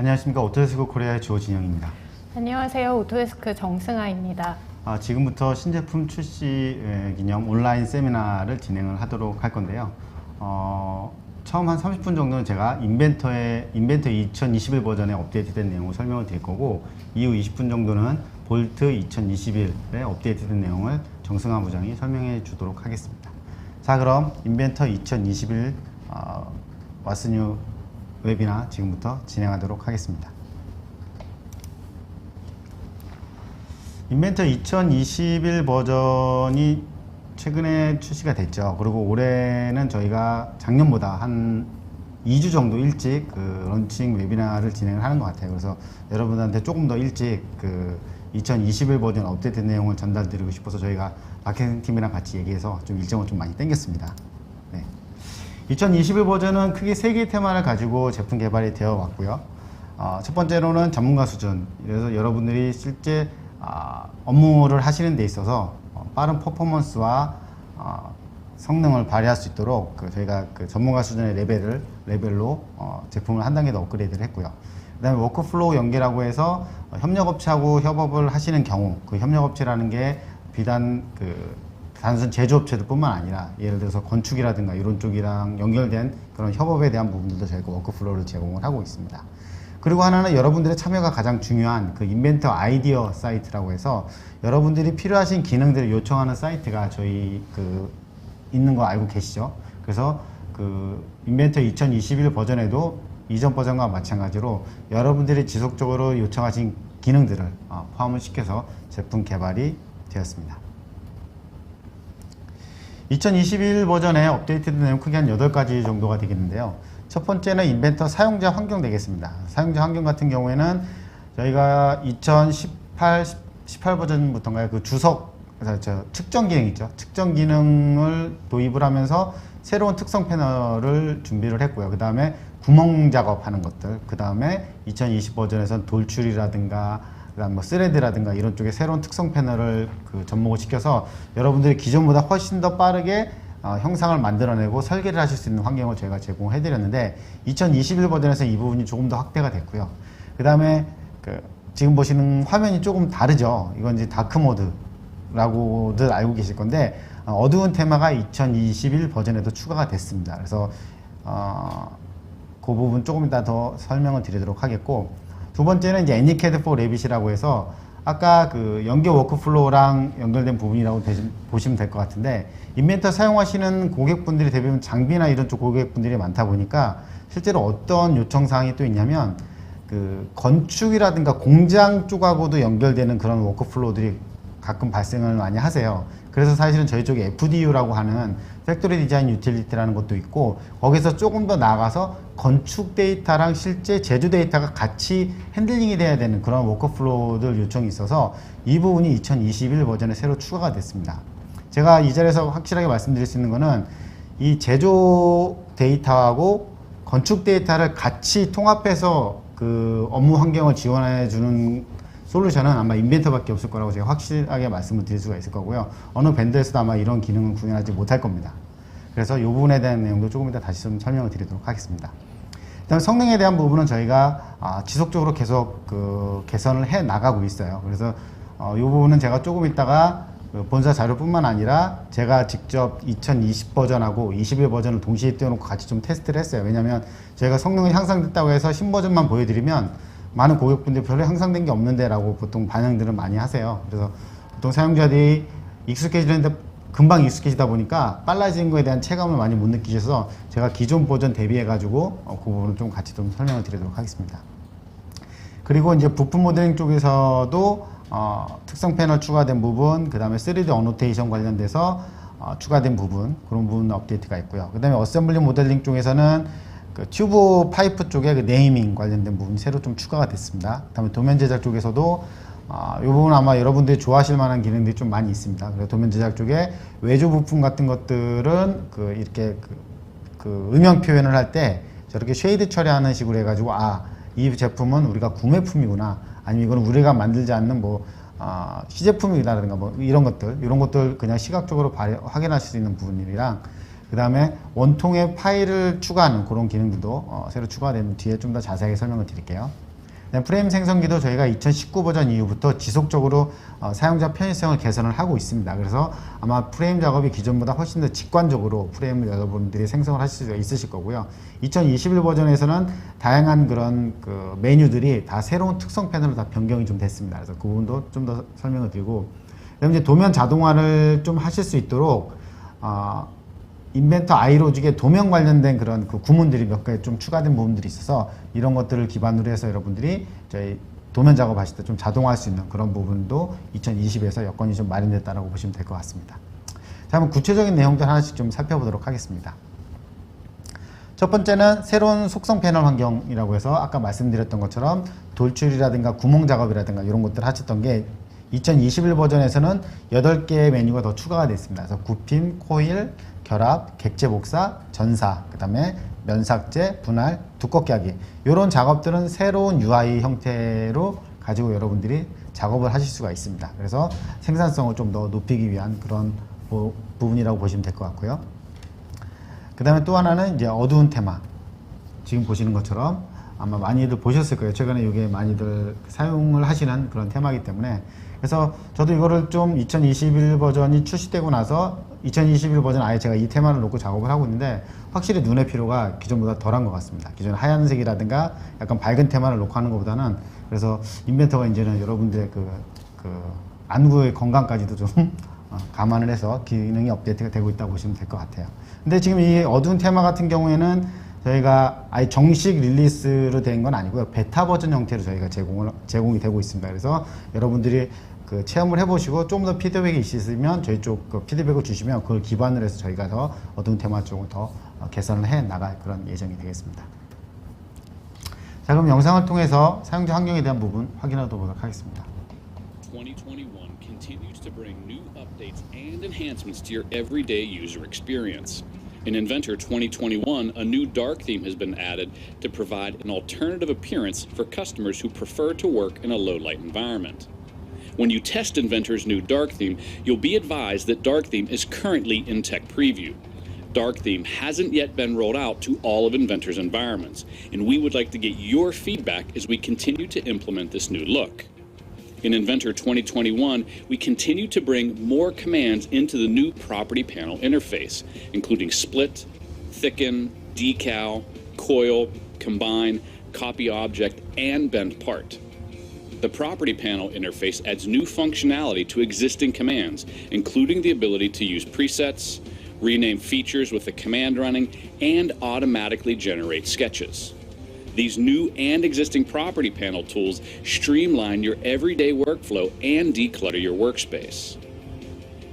안녕하십니까. 오토데스크 코리아의 조진영입니다. 안녕하세요. 오토데스크 정승아입니다. 지금부터 신제품 출시 기념 온라인 세미나를 진행을 하도록 할 건데요. 처음 한 30분 정도는 제가 인벤터 2021 버전의 업데이트된 내용을 설명을 드릴 거고, 이후 20분 정도는 볼트 2021의 업데이트된 내용을 정승아 부장이 설명해 주도록 하겠습니다. 자, 그럼 인벤터 2021 What's New 웨비나 지금부터 진행하도록 하겠습니다. 인벤터 2021 버전이 최근에 출시가 됐죠. 그리고 올해는 저희가 작년보다 한 2주 정도 일찍 런칭 웨비나를 진행을 하는 것 같아요. 그래서 여러분들한테 조금 더 일찍 2021 버전 업데이트 내용을 전달드리고 싶어서 저희가 마케팅 팀이랑 같이 얘기해서 좀 일정을 좀 많이 당겼습니다. 네. 2021 버전은 크게 3개의 테마를 가지고 제품 개발이 되어 왔고요. 첫 번째로는 전문가 수준. 그래서 여러분들이 실제 업무를 하시는 데 있어서 빠른 퍼포먼스와 성능을 발휘할 수 있도록 저희가 전문가 수준의 레벨로 제품을 한 단계 더 업그레이드를 했고요. 그 다음에 워크플로우 연계라고 해서 협력업체하고 협업을 하시는 경우, 그 협력업체라는 게 비단 단순 제조업체들 뿐만 아니라 예를 들어서 건축이라든가 이런 쪽이랑 연결된 그런 협업에 대한 부분들도 저희가 워크플로우를 제공을 하고 있습니다. 그리고 하나는 여러분들의 참여가 가장 중요한 인벤터 아이디어 사이트라고 해서 여러분들이 필요하신 기능들을 요청하는 사이트가 저희 있는 거 알고 계시죠? 그래서 인벤터 2021 버전에도 이전 버전과 마찬가지로 여러분들이 지속적으로 요청하신 기능들을 포함을 시켜서 제품 개발이 되었습니다. 2021 버전의 업데이트된 내용 크게 한 8가지 정도가 되겠는데요. 첫 번째는 인벤터 사용자 환경 되겠습니다. 사용자 환경 같은 경우에는 저희가 18 버전부터인가요? 측정 기능 있죠. 측정 기능을 도입을 하면서 새로운 특성 패널을 준비를 했고요. 그 다음에 구멍 작업하는 것들, 그 다음에 2020 버전에서는 돌출이라든가 그다음 스레드라든가 이런 쪽에 새로운 특성 패널을 접목을 시켜서 여러분들이 기존보다 훨씬 더 빠르게 형상을 만들어내고 설계를 하실 수 있는 환경을 저희가 제공해 드렸는데 2021 버전에서 이 부분이 조금 더 확대가 됐고요. 그 다음에 지금 보시는 화면이 조금 다르죠. 이건 이제 다크 모드라고들 알고 계실 건데 어두운 테마가 2021 버전에도 추가가 됐습니다. 그래서 그 부분 조금 이따 더 설명을 드리도록 하겠고, 두 번째는 이제 애니케이드 for 레빗이라고 해서 아까 연결 워크플로우랑 연결된 부분이라고 보시면 될 것 같은데, 인벤터 사용하시는 고객분들이 대부분 장비나 이런 쪽 고객분들이 많다 보니까 실제로 어떤 요청사항이 또 있냐면 건축이라든가 공장 쪽하고도 연결되는 그런 워크플로우들이 가끔 발생을 많이 하세요. 그래서 사실은 저희 쪽에 FDU라고 하는 팩토리 디자인 유틸리티라는 것도 있고, 거기서 조금 더 나아가서 건축 데이터랑 실제 제조 데이터가 같이 핸들링이 돼야 되는 그런 워크플로우들 요청이 있어서 이 부분이 2021 버전에 새로 추가가 됐습니다. 제가 이 자리에서 확실하게 말씀드릴 수 있는 거는 이 제조 데이터하고 건축 데이터를 같이 통합해서 업무 환경을 지원해 주는 솔루션은 아마 인벤터밖에 없을 거라고 제가 확실하게 말씀을 드릴 수가 있을 거고요. 어느 밴드에서도 아마 이런 기능은 구현하지 못할 겁니다. 그래서 이 부분에 대한 내용도 조금 이따 다시 좀 설명을 드리도록 하겠습니다. 그다음 성능에 대한 부분은 저희가 지속적으로 계속 개선을 해 나가고 있어요. 그래서 이 부분은 제가 조금 이따가 본사 자료뿐만 아니라 제가 직접 2020 버전하고 21 버전을 동시에 띄워놓고 같이 좀 테스트를 했어요. 왜냐하면 저희가 성능이 향상됐다고 해서 신버전만 보여드리면 많은 고객분들이 별로 향상된 게 없는데 라고 보통 반응들을 많이 하세요. 그래서 보통 사용자들이 익숙해지는데 금방 익숙해지다 보니까 빨라지는 거에 대한 체감을 많이 못 느끼셔서 제가 기존 버전 대비해 가지고 그 부분을 좀 같이 좀 설명을 드리도록 하겠습니다. 그리고 이제 부품 모델링 쪽에서도 특성 패널 추가된 부분, 그 다음에 3D 어노테이션 관련돼서 추가된 부분, 그런 부분 업데이트가 있고요. 그 다음에 어셈블리 모델링 쪽에서는 튜브 파이프 쪽에 네이밍 관련된 부분이 새로 좀 추가가 됐습니다. 그 다음에 도면 제작 쪽에서도 이 부분 아마 여러분들이 좋아하실 만한 기능들이 좀 많이 있습니다. 그래서 도면 제작 쪽에 외주 부품 같은 것들은 이렇게 음영 표현을 할 때 저렇게 쉐이드 처리하는 식으로 해가지고 이 제품은 우리가 구매품이구나, 아니면 이건 우리가 만들지 않는 시제품이다라든가 이런 것들 그냥 시각적으로 확인하실 수 있는 부분이랑, 그 다음에 원통의 파일을 추가하는 그런 기능들도 새로 추가된 뒤에 좀 더 자세하게 설명을 드릴게요. 프레임 생성기도 저희가 2019 버전 이후부터 지속적으로 사용자 편의성을 개선을 하고 있습니다. 그래서 아마 프레임 작업이 기존보다 훨씬 더 직관적으로 프레임을 여러분들이 생성을 하실 수가 있으실 거고요. 2021 버전에서는 다양한 그런 그 메뉴들이 다 새로운 특성 패널로 다 변경이 좀 됐습니다. 그래서 그 부분도 좀 더 설명을 드리고, 그다음에 이제 도면 자동화를 좀 하실 수 있도록 인벤터 아이로직에 도면 관련된 그런 그 구문들이 몇 개 좀 추가된 부분들이 있어서 이런 것들을 기반으로 해서 여러분들이 저희 도면 작업하실 때 좀 자동화할 수 있는 그런 부분도 2020에서 여건이 좀 마련됐다라고 보시면 될 것 같습니다. 자, 한번 구체적인 내용들 하나씩 좀 살펴보도록 하겠습니다. 첫 번째는 새로운 속성 패널 환경이라고 해서 아까 말씀드렸던 것처럼 돌출이라든가 구멍 작업이라든가 이런 것들 하셨던 게 2021 버전에서는 8개의 메뉴가 더 추가가 됐습니다. 그래서 굽힘, 코일, 결합, 객체 복사, 전사, 그 다음에 면삭제, 분할, 두껍게 하기, 이런 작업들은 새로운 UI 형태로 가지고 여러분들이 작업을 하실 수가 있습니다. 그래서 생산성을 좀 더 높이기 위한 그런 부분이라고 보시면 될 것 같고요. 그 다음에 또 하나는 이제 어두운 테마, 지금 보시는 것처럼 아마 많이들 보셨을 거예요. 최근에 이게 많이들 사용을 하시는 그런 테마이기 때문에, 그래서 저도 이거를 좀 2021 버전이 출시되고 나서 2021 버전 아예 제가 이 테마를 놓고 작업을 하고 있는데 확실히 눈의 피로가 기존보다 덜한 것 같습니다. 기존 하얀색이라든가 약간 밝은 테마를 놓고 하는 것보다는, 그래서 인벤터가 이제는 여러분들의 그 안구의 건강까지도 좀 감안을 해서 기능이 업데이트가 되고 있다고 보시면 될 것 같아요. 근데 지금 이 어두운 테마 같은 경우에는 저희가 아예 정식 릴리스로 된 건 아니고요. 베타 버전 형태로 저희가 제공이 되고 있습니다. 그래서 여러분들이 그 체험을 해보시고 좀 더 피드백이 있으시면 저희 쪽 그 피드백을 주시면 그걸 기반으로 해서 저희가 더 어두운 테마 쪽을 더 개선을 해 나갈 그런 예정이 되겠습니다. 자, 그럼 영상을 통해서 사용자 환경에 대한 부분 확인해 보도록 하겠습니다. 2021 continues to bring new updates and enhancements to your everyday user experience. In Inventor 2021, a new dark theme has been added to provide an alternative appearance for customers who prefer to work in a low-light environment. When you test Inventor's new dark theme, you'll be advised that dark theme is currently in tech preview. Dark theme hasn't yet been rolled out to all of Inventor's environments, and we would like to get your feedback as we continue to implement this new look. In Inventor 2021, we continue to bring more commands into the new property panel interface, including split, thicken, decal, coil, combine, copy object, and bend part. The property panel interface adds new functionality to existing commands, including the ability to use presets, rename features with the command running, and automatically generate sketches. These new and existing property panel tools streamline your everyday workflow and declutter your workspace.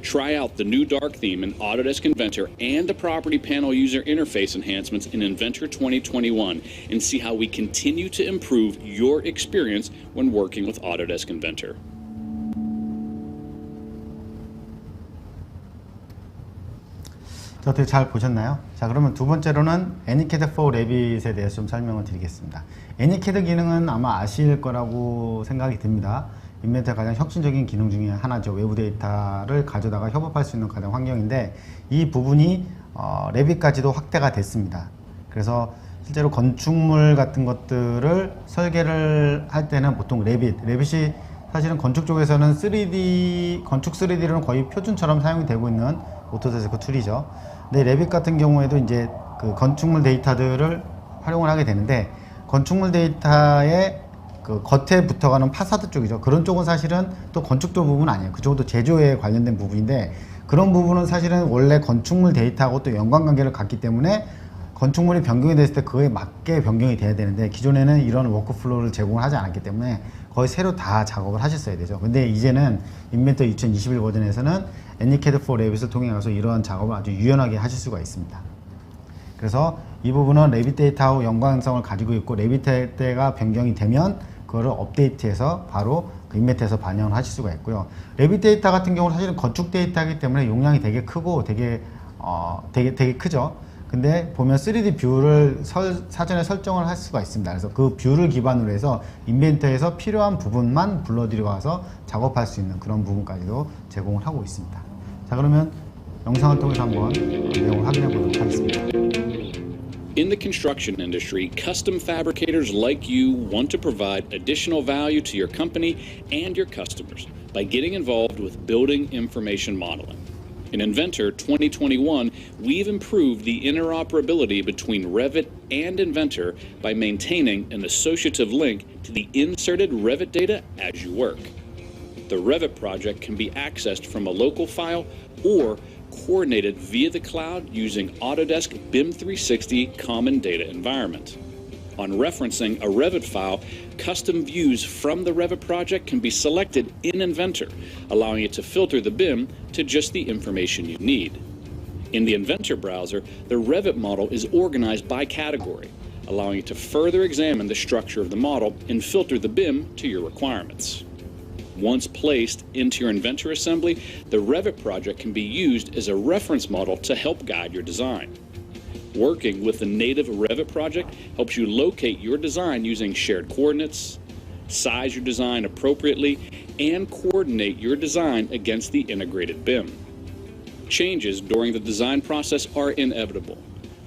Try out the new dark theme in Autodesk Inventor and the property panel user interface enhancements in Inventor 2021 and see how we continue to improve your experience when working with Autodesk Inventor. 어떻게 잘 보셨나요? 자, 그러면 두 번째로는 애니캐드4 레빗에 대해서 좀 설명을 드리겠습니다. 애니캐드 기능은 아마 아실 거라고 생각이 듭니다. 인벤터의 가장 혁신적인 기능 중에 하나죠. 외부 데이터를 가져다가 협업할 수 있는 가장 환경인데, 이 부분이 레빗까지도 확대가 됐습니다. 그래서 실제로 건축물 같은 것들을 설계를 할 때는 보통 레빗이 사실은 건축 쪽에서는 건축 3D로는 거의 표준처럼 사용이 되고 있는 오토데스크 툴이죠. 근데 레빗 같은 경우에도 이제 그 건축물 데이터들을 활용을 하게 되는데, 건축물 데이터의 그 겉에 붙어가는 파사드 쪽이죠. 그런 쪽은 사실은 또 건축도 부분은 아니에요. 그쪽은 제조에 관련된 부분인데, 그런 부분은 사실은 원래 건축물 데이터하고 또 연관관계를 갖기 때문에 건축물이 변경이 됐을 때 그거에 맞게 변경이 돼야 되는데, 기존에는 이런 워크플로우를 제공을 하지 않았기 때문에 거의 새로 다 작업을 하셨어야 되죠. 근데 이제는 인벤터 2021 버전에서는 애니캐드4 레빗을 통해 가서 이러한 작업을 아주 유연하게 하실 수가 있습니다. 그래서 이 부분은 레빗 데이터하고 연관성을 가지고 있고, 레빗 데이터가 변경이 되면 그거를 업데이트해서 바로 그 인벤터에서 반영을 하실 수가 있고요. 레빗 데이터 같은 경우는 사실은 건축 데이터이기 때문에 용량이 되게 크고 되게 크죠. 근데 보면 3D 뷰를 사전에 설정을 할 수가 있습니다. 그래서 그 뷰를 기반으로 해서 인벤터에서 필요한 부분만 불러들여 와서 작업할 수 있는 그런 부분까지도 제공을 하고 있습니다. 자, 그러면 영상을 통해서 한번 내용을 확인해 보도록 하겠습니다. In the construction industry, custom fabricators like you want to provide additional value to your company and your customers by getting involved with building information modeling. In Inventor 2021, we've improved the interoperability between Revit and Inventor by maintaining an associative link to the inserted Revit data as you work. The Revit project can be accessed from a local file or coordinated via the cloud using Autodesk BIM 360 Common Data Environment. On referencing a Revit file, custom views from the Revit project can be selected in Inventor, allowing it to filter the BIM to just the information you need. In the Inventor browser, the Revit model is organized by category, allowing you to further examine the structure of the model and filter the BIM to your requirements. Once placed into your Inventor assembly, the Revit project can be used as a reference model to help guide your design. Working with the native Revit project helps you locate your design using shared coordinates, size your design appropriately, and coordinate your design against the integrated BIM. Changes during the design process are inevitable.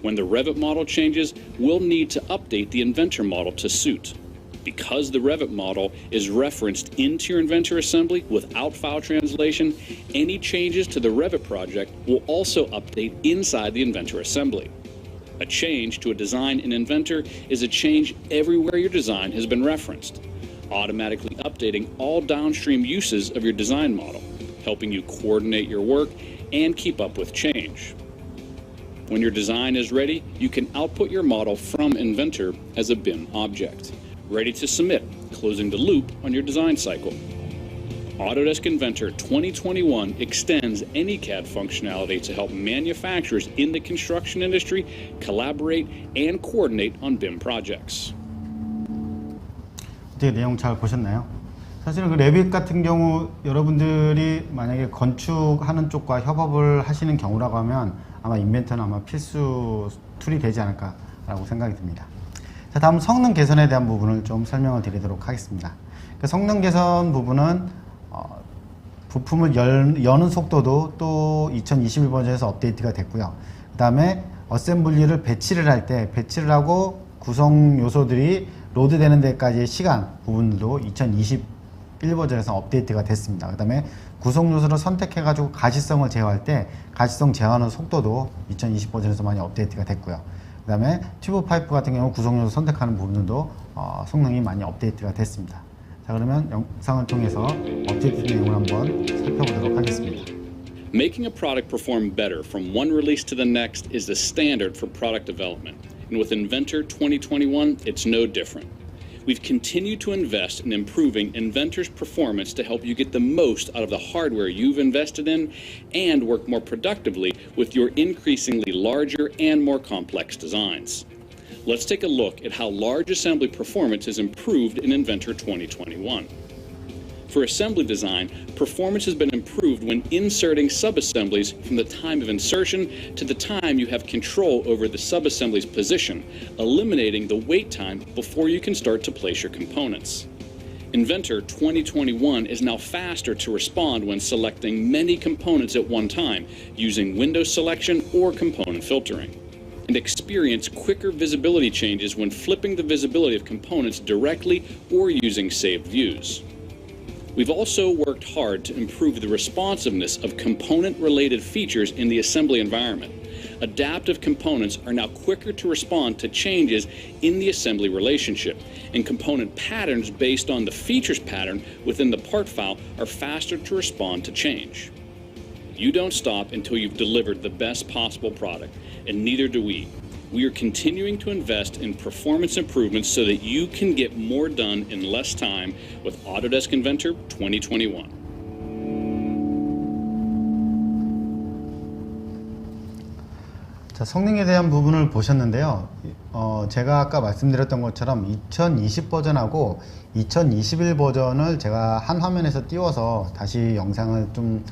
When the Revit model changes, we'll need to update the Inventor model to suit. Because the Revit model is referenced into your Inventor assembly without file translation, any changes to the Revit project will also update inside the Inventor assembly. A change to a design in Inventor is a change everywhere your design has been referenced, automatically updating all downstream uses of your design model, helping you coordinate your work and keep up with change. When your design is ready, you can output your model from Inventor as a BIM object, ready to submit, closing the loop on your design cycle. Autodesk Inventor 2021 extends any CAD functionality to help manufacturers in the construction industry collaborate and coordinate on BIM projects. 어떻게 내용 잘 보셨나요? 사실은 그 레빗 같은 경우 여러분들이 만약에 건축하는 쪽과 협업을 하시는 경우라고 하면 아마 인벤터는 아마 필수 툴이 되지 않을까라고 생각이 듭니다. 자, 다음 성능 개선에 대한 부분을 좀 설명을 드리도록 하겠습니다. 그 성능 개선 부분은 부품을 여는 속도도 또 2021 버전에서 업데이트가 됐고요. 그 다음에 어셈블리를 배치를 할 때 배치를 하고 구성 요소들이 로드되는 데까지의 시간 부분도 2021 버전에서 업데이트가 됐습니다. 그 다음에 구성 요소를 선택해 가지고 가시성을 제어할 때 가시성 제어하는 속도도 2020 버전에서 많이 업데이트가 됐고요. 그 다음에 튜브 파이프 같은 경우 구성 요소 선택하는 부분도 성능이 많이 업데이트가 됐습니다. 자, 그러면 영상을 통해서 업데이트 내용을 한번 살펴보도록 하겠습니다. Making a product perform better from one release to the next is the standard for product development. And with Inventor 2021, it's no different. We've continued to invest in improving Inventor's performance to help you get the most out of the hardware you've invested in and work more productively with your increasingly larger and more complex designs. Let's take a look at how large assembly performance has improved in Inventor 2021. For assembly design, performance has been improved when inserting subassemblies from the time of insertion to the time you have control over the subassembly's position, eliminating the wait time before you can start to place your components. Inventor 2021 is now faster to respond when selecting many components at one time using window selection or component filtering, and experience quicker visibility changes when flipping the visibility of components directly or using saved views. We've also worked hard to improve the responsiveness of component-related features in the assembly environment. Adaptive components are now quicker to respond to changes in the assembly relationship, and component patterns based on the features pattern within the part file are faster to respond to change. You don't stop until you've delivered the best possible product, and neither do we. We are continuing to invest in performance improvements so that you can get more done in less time with Autodesk Inventor 2021. 자, 성능에 대한 부분을 보셨는데요. 제가 아까 말씀드렸던 것처럼 2020 버전하고 2021 버전을 제가 한 화면에서 띄워서 다시 영상을 좀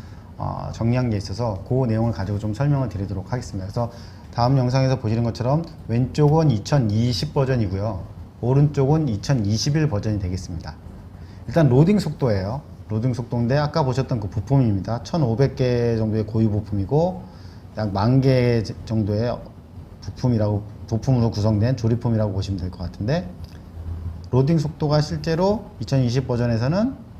정리한 게 있어서 그 내용을 가지고 좀 설명을 드리도록 하겠습니다. 그래서 다음 영상에서 보시는 것처럼 왼쪽은 2020 버전이고요. 오른쪽은 2021 버전이 되겠습니다. 일단 로딩 속도예요. 로딩 속도인데 아까 보셨던 그 부품입니다. 1500개 정도의 고유 부품이고 약 10,000개 정도의 부품이라고 부품으로 구성된 조립품이라고 보시면 될 것 같은데, 로딩 속도가 실제로 2020 버전에서는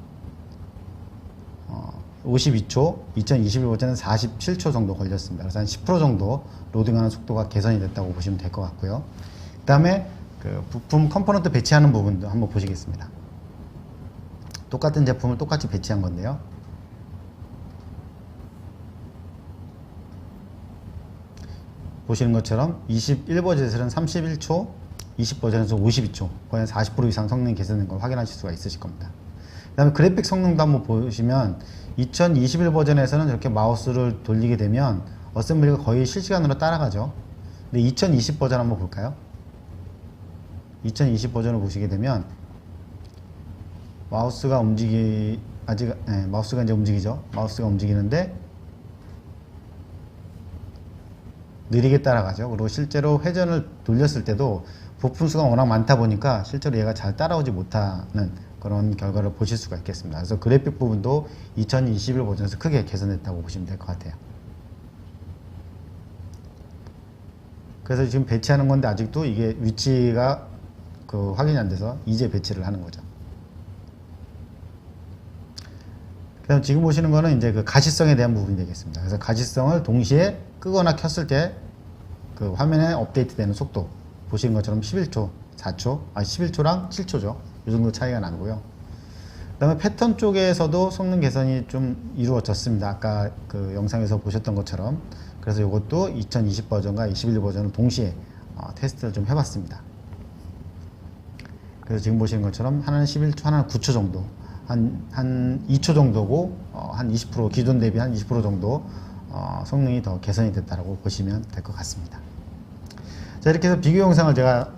52초, 2021 버전은 47초 정도 걸렸습니다. 그래서 한 10% 정도 로딩하는 속도가 개선이 됐다고 보시면 될 것 같고요. 그 다음에 그 부품 컴포넌트 배치하는 부분도 한번 보시겠습니다. 똑같은 제품을 똑같이 배치한 건데요. 보시는 것처럼 21 버전에서는 31초, 20 버전에서 52초, 거의 40% 이상 성능이 개선된 걸 확인하실 수가 있으실 겁니다. 그 다음에 그래픽 성능도 한번 보시면 2021 버전에서는 이렇게 마우스를 돌리게 되면 어셈블리가 거의 실시간으로 따라가죠. 근데 2020 버전 한번 볼까요? 2020 버전을 보시게 되면 마우스가 마우스가 이제 움직이죠. 마우스가 움직이는데 느리게 따라가죠. 그리고 실제로 회전을 돌렸을 때도 부품 수가 워낙 많다 보니까 실제로 얘가 잘 따라오지 못하는 그런 결과를 보실 수가 있겠습니다. 그래서 그래픽 부분도 2021 버전에서 크게 개선됐다고 보시면 될 것 같아요. 그래서 지금 배치하는 건데 아직도 이게 위치가 확인이 안 돼서 이제 배치를 하는 거죠. 그다음 지금 보시는 거는 이제 그 가시성에 대한 부분이 되겠습니다. 그래서 가시성을 동시에 끄거나 켰을 때 그 화면에 업데이트되는 속도 보시는 것처럼 11초, 11초랑 7초죠. 이 정도 차이가 나고요. 그 다음에 패턴 쪽에서도 성능 개선이 좀 이루어졌습니다. 아까 그 영상에서 보셨던 것처럼. 그래서 이것도 2020 버전과 21 버전을 동시에 테스트를 좀 해봤습니다. 그래서 지금 보시는 것처럼 하나는 11초, 하나는 9초 정도, 한 2초 정도고 한 20% 기존 대비 한 20% 정도 성능이 더 개선이 됐다고 보시면 될 것 같습니다. 자, 이렇게 해서 비교 영상을 제가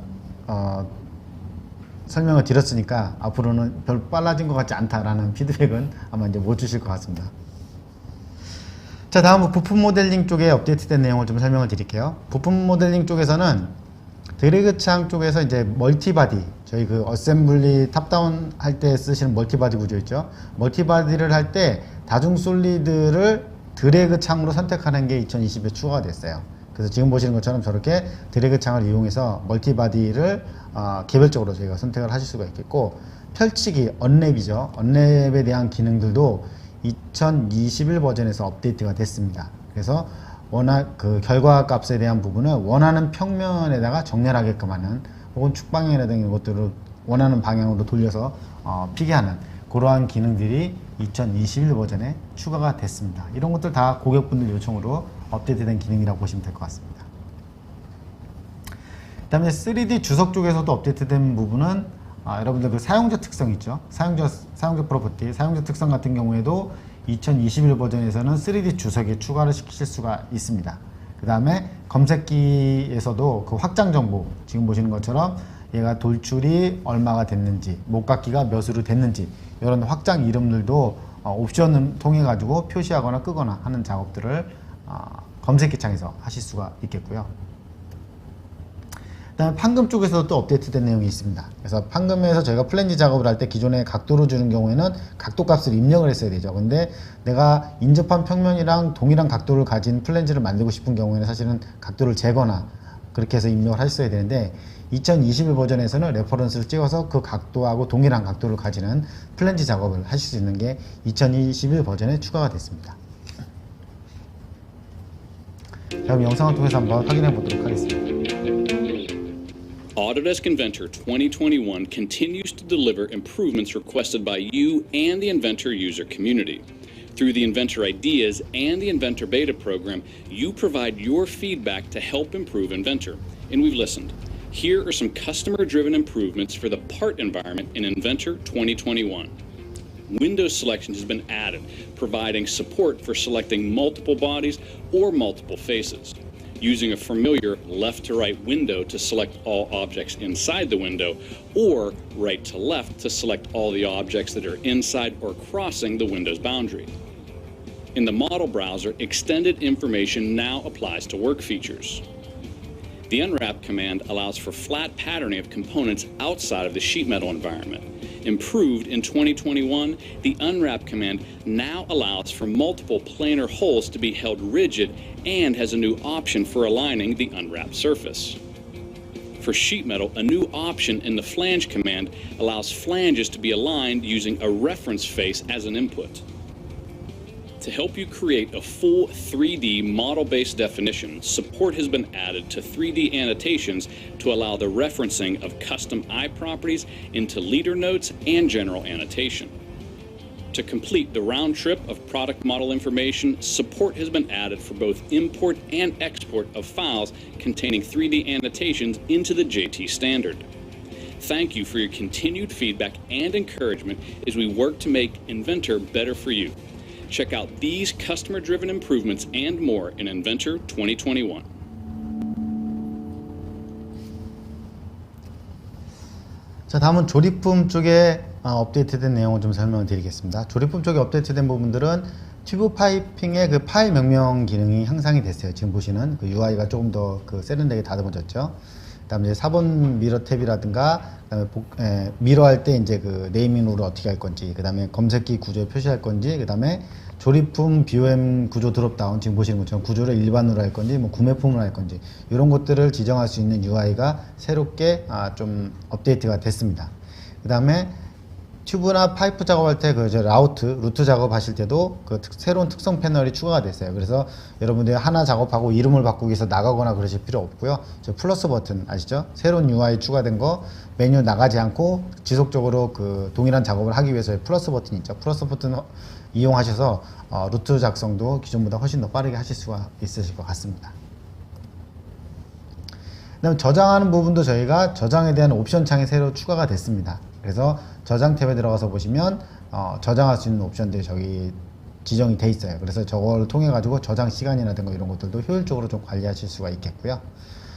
설명을 드렸으니까 앞으로는 별 빨라진 것 같지 않다라는 피드백은 아마 이제 못 주실 것 같습니다. 자, 다음은 부품 모델링 쪽에 업데이트된 내용을 좀 설명을 드릴게요. 부품 모델링 쪽에서는 드래그 창 쪽에서 이제 멀티바디, 저희 그 어셈블리 탑다운 할 때 쓰시는 멀티바디 구조 있죠. 멀티바디를 할 때 다중 솔리드를 드래그 창으로 선택하는 게 2020에 추가가 됐어요. 그래서 지금 보시는 것처럼 저렇게 드래그 창을 이용해서 멀티바디를 개별적으로 저희가 선택을 하실 수가 있겠고, 펼치기, 언랩이죠. 언랩에 대한 기능들도 2021 버전에서 업데이트가 됐습니다. 그래서 그 결과 값에 대한 부분은 원하는 평면에다가 정렬하게끔 하는, 혹은 축방향이라든가 이런 것들을 원하는 방향으로 돌려서 피게 하는 그러한 기능들이 2021 버전에 추가가 됐습니다. 이런 것들 다 고객분들 요청으로 업데이트된 기능이라고 보시면 될 것 같습니다. 그 다음에 3D 주석 쪽에서도 업데이트된 부분은 여러분들 그 사용자 특성 있죠. 사용자 프로퍼티, 사용자 특성 같은 경우에도 2021 버전에서는 3D 주석에 추가를 시킬 수가 있습니다. 그 다음에 검색기에서도 그 확장 정보, 지금 보시는 것처럼 얘가 돌출이 얼마가 됐는지, 목각기가 몇으로 됐는지, 이런 확장 이름들도 옵션을 통해 가지고 표시하거나 끄거나 하는 작업들을 검색기 창에서 하실 수가 있겠고요. 그 다음에 판금 쪽에서도 또 업데이트된 내용이 있습니다. 그래서 판금에서 저희가 플랜지 작업을 할 때 기존에 각도를 주는 경우에는 각도 값을 입력을 했어야 되죠. 근데 내가 인접한 평면이랑 동일한 각도를 가진 플랜지를 만들고 싶은 경우에는 사실은 각도를 재거나 그렇게 해서 입력을 했어야 되는데, 2021 버전에서는 레퍼런스를 찍어서 그 각도하고 동일한 각도를 가지는 플랜지 작업을 하실 수 있는 게 2021 버전에 추가가 됐습니다. 자, 그럼 영상을 통해서 한번 확인해 보도록 하겠습니다. Autodesk Inventor 2021 continues to deliver improvements requested by you and the Inventor user community. Through the Inventor Ideas and the Inventor Beta program, you provide your feedback to help improve Inventor, and we've listened. Here are some customer-driven improvements for the part environment in Inventor 2021. Windows selection has been added, providing support for selecting multiple bodies or multiple faces. Using a familiar left to right window to select all objects inside the window, or right to left to select all the objects that are inside or crossing the window's boundary. In the model browser, extended information now applies to work features. The unwrap command allows for flat patterning of components outside of the sheet metal environment. Improved in 2021, the unwrap command now allows for multiple planar holes to be held rigid and has a new option for aligning the unwrapped surface. For sheet metal, a new option in the flange command allows flanges to be aligned using a reference face as an input. To help you create a full 3D model-based definition, support has been added to 3D annotations to allow the referencing of custom eye properties into leader notes and general annotation. To complete the round trip of product model information, support has been added for both import and export of files containing 3D annotations into the JT standard. Thank you for your continued feedback and encouragement as we work to make Inventor better for you. Check out these customer-driven improvements and more in Inventor 2021. 자, 다음은 조립품 쪽에 업데이트된 내용을 좀 설명을 드리겠습니다. 조립품 쪽에 업데이트된 부분들은 튜브 파이핑의 그 파일 명명 기능이 향상이 됐어요. 지금 보시는 그 UI가 조금 더 그 세련되게 다듬어졌죠. 그다음에 이제 4번 미러 탭이라든가, 그다음에 미러할 때 이제 그 네이밍으로 어떻게 할 건지, 그다음에 검색기 구조에 표시할 건지, 그다음에 조립품 BOM 구조 드롭다운, 지금 보시는 것처럼 구조를 일반으로 할 건지, 뭐 구매품으로 할 건지, 이런 것들을 지정할 수 있는 UI가 새롭게 좀 업데이트가 됐습니다. 그다음에 튜브나 파이프 작업할 때 그 루트 작업하실 때도 그 새로운 특성 패널이 추가가 됐어요. 그래서 여러분들이 하나 작업하고 이름을 바꾸기 위해서 나가거나 그러실 필요 없고요. 저 플러스 버튼 아시죠? 새로운 UI 추가된 거 메뉴 나가지 않고 지속적으로 그 동일한 작업을 하기 위해서 플러스 버튼 있죠. 플러스 버튼 이용하셔서 루트 작성도 기존보다 훨씬 더 빠르게 하실 수가 있으실 것 같습니다. 그다음에 저장하는 부분도 저희가 저장에 대한 옵션 창이 새로 추가가 됐습니다. 그래서 저장 탭에 들어가서 보시면 저장할 수 있는 옵션들이 저기 지정이 돼 있어요. 그래서 저걸 통해 가지고 저장 시간이라든가 이런 것들도 효율적으로 좀 관리하실 수가 있겠고요.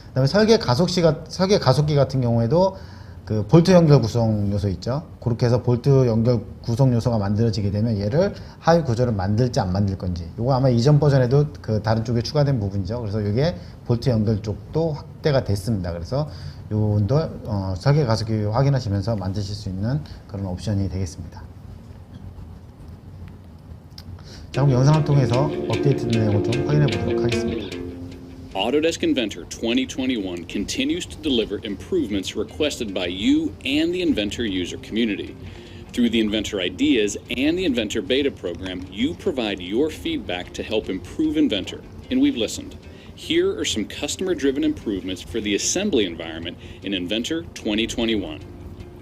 그다음에 설계 가속기 같은 경우에도 그 볼트 연결 구성 요소 있죠. 그렇게 해서 볼트 연결 구성 요소가 만들어지게 되면 얘를 하위 구조를 만들지 안 만들 건지, 이거 아마 이전 버전에도 그 다른 쪽에 추가된 부분이죠. 그래서 이게 볼트 연결 쪽도 확대가 됐습니다. 그래서 이 부분도 설계 가속기 확인하시면서 만드실 수 있는 그런 옵션이 되겠습니다. 자, 그럼 영상을 통해서 업데이트된 내용을 좀 확인해 보도록 하겠습니다. Autodesk Inventor 2021 continues to deliver improvements requested by you and the Inventor user community. Through the Inventor Ideas and the Inventor Beta program, you provide your feedback to help improve Inventor, and we've listened. Here are some customer-driven improvements for the assembly environment in Inventor 2021.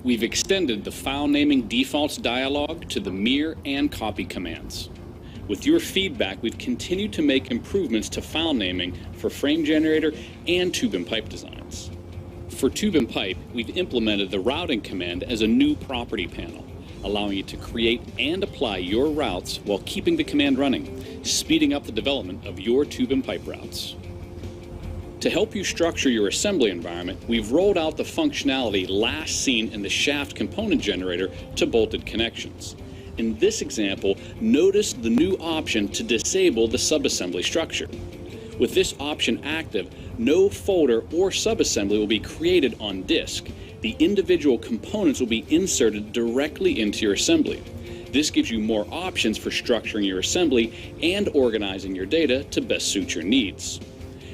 We've extended the file naming defaults dialog to the mirror and copy commands. With your feedback, we've continued to make improvements to file naming for frame generator and tube and pipe designs. For tube and pipe, we've implemented the routing command as a new property panel, allowing you to create and apply your routes while keeping the command running, speeding up the development of your tube and pipe routes. To help you structure your assembly environment, we've rolled out the functionality last seen in the shaft component generator to bolted connections. In this example, notice the new option to disable the subassembly structure. With this option active, no folder or subassembly will be created on disk. The individual components will be inserted directly into your assembly. This gives you more options for structuring your assembly and organizing your data to best suit your needs.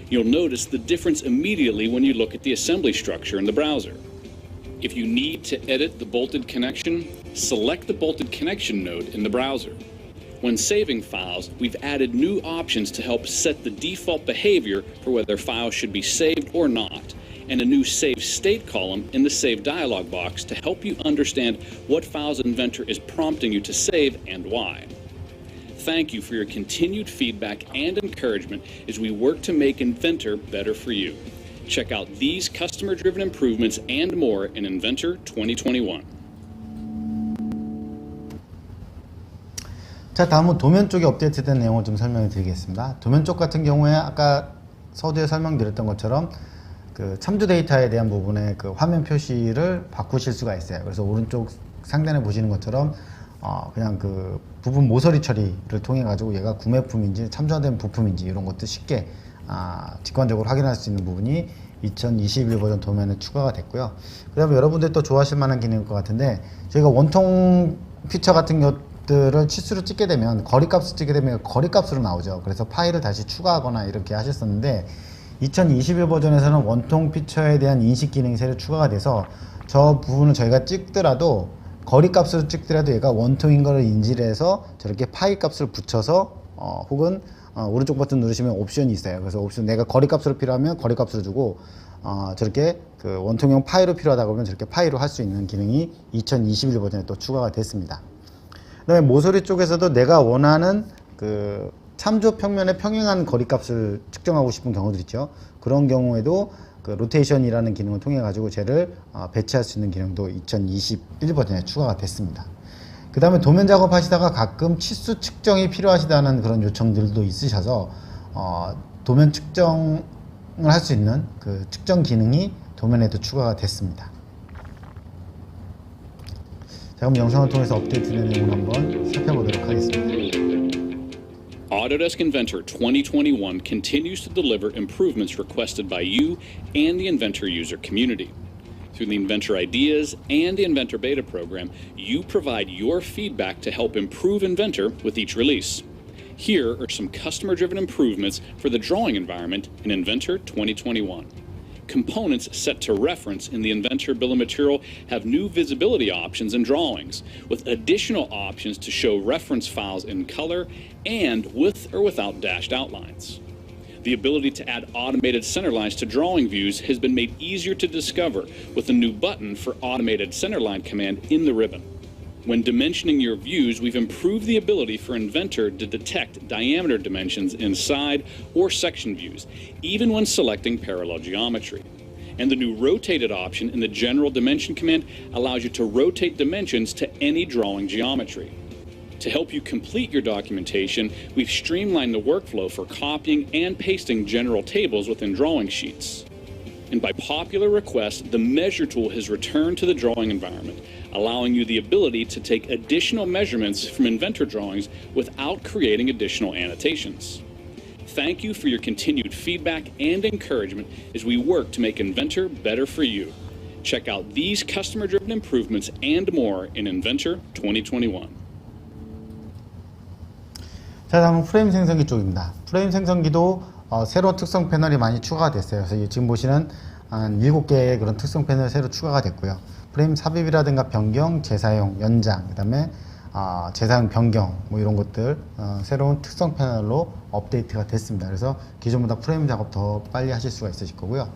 You'll notice the difference immediately when you look at the assembly structure in the browser. If you need to edit the bolted connection, select the bolted connection node in the browser. When saving files, we've added new options to help set the default behavior for whether files should be saved or not, and a new Save State column in the Save dialog box to help you understand what files Inventor is prompting you to save and why. Thank you for your continued feedback and encouragement as we work to make Inventor better for you. Check out these customer-driven improvements and more in Inventor 2021. 자, 다음은 도면 쪽에 업데이트된 내용을 좀 설명해 드리겠습니다. 도면 쪽 같은 경우에 아까 서두에 설명드렸던 것처럼 그 참조 데이터에 대한 부분의 그 화면 표시를 바꾸실 수가 있어요. 그래서 오른쪽 상단에 보시는 것처럼 그냥 그 부분 모서리 처리를 통해 가지고 얘가 구매품인지 참조된 부품인지 이런 것도 쉽게 직관적으로 확인할 수 있는 부분이 2021 버전 도면에 추가가 됐고요. 그 다음에 여러분들 또 좋아하실 만한 기능일 것 같은데, 저희가 원통 피처 같은 것들을 치수로 찍게 되면 거리값을 찍게 되면 거리값으로 나오죠. 그래서 파일을 다시 추가하거나 이렇게 하셨었는데, 2021 버전에서는 원통 피처에 대한 인식 기능이 새로 추가가 돼서 저 부분을 저희가 찍더라도 거리 값으로 찍더라도 얘가 원통인 것을 인지를 해서 저렇게 파이 값을 붙여서 혹은 오른쪽 버튼 누르시면 옵션이 있어요. 그래서 옵션 내가 거리 값으로 필요하면 거리 값으로 주고 저렇게 그 원통형 파이로 필요하다 그러면 저렇게 파이로 할 수 있는 기능이 2021 버전에 또 추가가 됐습니다. 그다음에 모서리 쪽에서도 내가 원하는 그 참조 평면의 평행한 거리 값을 측정하고 싶은 경우들 있죠. 그런 경우에도 그 로테이션이라는 기능을 통해 가지고 쟤를 배치할 수 있는 기능도 2021 버전에 추가가 됐습니다. 그 다음에 도면 작업하시다가 가끔 치수 측정이 필요하시다는 그런 요청들도 있으셔서 도면 측정을 할 수 있는 그 측정 기능이 도면에도 추가가 됐습니다. 자, 그럼 영상을 통해서 업데이트된 내용을 한번 살펴보도록 하겠습니다. Autodesk Inventor 2021 continues to deliver improvements requested by you and the Inventor user community. Through the Inventor Ideas and the Inventor Beta program, you provide your feedback to help improve Inventor with each release. Here are some customer-driven improvements for the drawing environment in Inventor 2021. Components set to reference in the Inventor bill of material have new visibility options in drawings, with additional options to show reference files in color and with or without dashed outlines. The ability to add automated centerlines to drawing views has been made easier to discover with a new button for automated centerline command in the ribbon. When dimensioning your views, we've improved the ability for Inventor to detect diameter dimensions inside or section views, even when selecting parallel geometry. And the new rotated option in the general dimension command allows you to rotate dimensions to any drawing geometry. To help you complete your documentation, we've streamlined the workflow for copying and pasting general tables within drawing sheets. And by popular request, the Measure tool has returned to the drawing environment, allowing you the ability to take additional measurements from Inventor drawings without creating additional annotations. Thank you for your continued feedback and encouragement as we work to make Inventor better for you. Check out these customer-driven improvements and more in Inventor 2021. 자, 다음은 프레임 생성기 쪽입니다. 프레임 생성기도 새로운 특성 패널이 많이 추가가 됐어요. 그래서 지금 보시는 한 7개의 그런 특성 패널이 새로 추가가 됐고요. 프레임 삽입이라든가 변경, 재사용, 연장, 그 다음에 재사용 변경 뭐 이런 것들 새로운 특성 패널로 업데이트가 됐습니다. 그래서 기존보다 프레임 작업 더 빨리 하실 수가 있으실 거고요.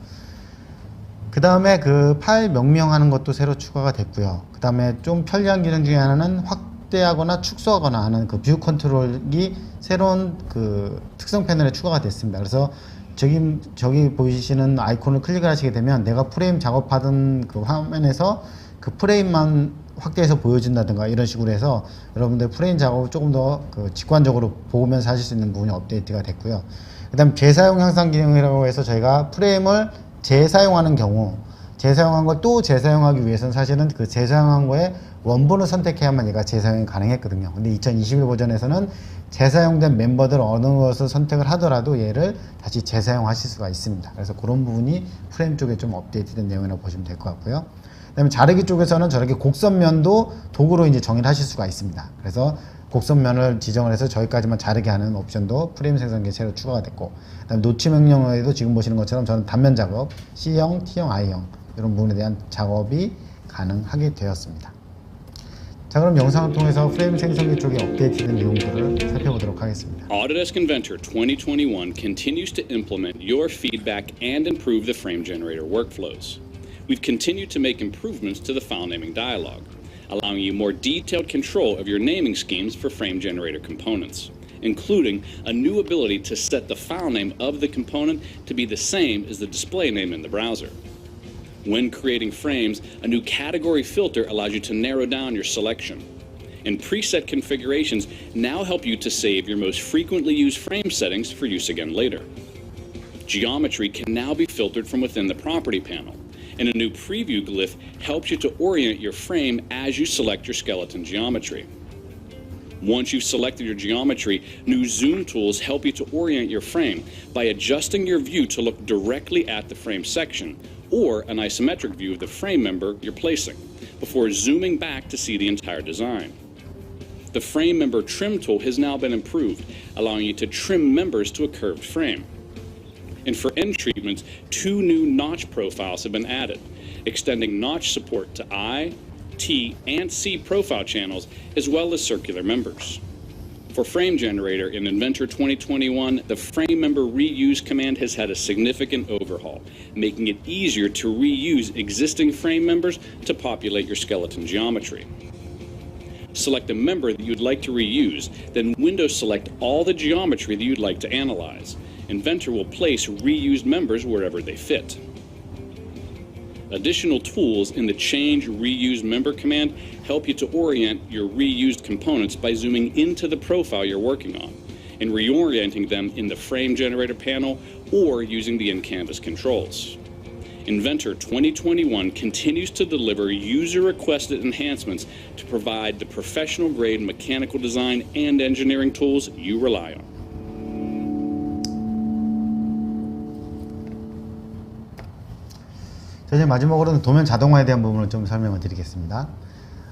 그 다음에 그 파일 명명하는 것도 새로 추가가 됐고요. 그 다음에 좀 편리한 기능 중에 하나는 확대하거나 축소하거나 하는 그 뷰 컨트롤이 새로운 그 특성 패널에 추가가 됐습니다. 그래서 저기 보이시는 아이콘을 클릭을 하시게 되면 내가 프레임 작업하던 그 화면에서 그 프레임만 확대해서 보여준다든가 이런 식으로 해서 여러분들 프레임 작업을 조금 더 그 직관적으로 보면서 하실 수 있는 부분이 업데이트가 됐고요. 그 다음 재사용 향상 기능이라고 해서 저희가 프레임을 재사용하는 경우 재사용한 걸 또 재사용하기 위해서는 사실은 그 재사용한 거에 원본을 선택해야만 얘가 재사용이 가능했거든요. 근데 2021 버전에서는 재사용된 멤버들 어느 것을 선택을 하더라도 얘를 다시 재사용하실 수가 있습니다. 그래서 그런 부분이 프레임 쪽에 좀 업데이트된 내용이라고 보시면 될 것 같고요. 그 다음에 자르기 쪽에서는 저렇게 곡선면도 도구로 이제 정의를 하실 수가 있습니다. 그래서 곡선면을 지정을 해서 저기까지만 자르게 하는 옵션도 프레임 생성기에 새로 추가가 됐고, 그 다음에 노치 명령어에도 지금 보시는 것처럼 저는 단면 작업, C형, T형, I형 이런 부분에 대한 작업이 가능하게 되었습니다. 자, 그럼 영상을 통해서 프레임 생성기 쪽에 업데이트된 내용들을 살펴보도록 하겠습니다. Autodesk Inventor 2021 continues to implement your feedback and improve the frame generator workflows. We've continued to make improvements to the file naming dialog, allowing you more detailed control of your naming schemes for frame generator components, including a new ability to set the file name of the component to be the same as the display name in the browser. When creating frames, a new category filter allows you to narrow down your selection. And preset configurations now help you to save your most frequently used frame settings for use again later. Geometry can now be filtered from within the property panel, and a new preview glyph helps you to orient your frame as you select your skeleton geometry. Once you've selected your geometry, new zoom tools help you to orient your frame by adjusting your view to look directly at the frame section, or an isometric view of the frame member you're placing, before zooming back to see the entire design. The frame member trim tool has now been improved, allowing you to trim members to a curved frame. And for end treatments, 2 new notch profiles have been added, extending notch support to I, T, and C profile channels, as well as circular members. For Frame Generator in Inventor 2021, the Frame Member Reuse command has had a significant overhaul, making it easier to reuse existing frame members to populate your skeleton geometry. Select a member that you'd like to reuse, then Windows select all the geometry that you'd like to analyze. Inventor will place reused members wherever they fit. Additional tools in the Change Reuse Member command help you to orient your reused components by zooming into the profile you're working on and reorienting them in the Frame Generator panel or using the in-canvas controls. Inventor 2021 continues to deliver user-requested enhancements to provide the professional-grade mechanical design and engineering tools you rely on. 자, 이제 마지막으로는 도면 자동화에 대한 부분을 좀 설명을 드리겠습니다.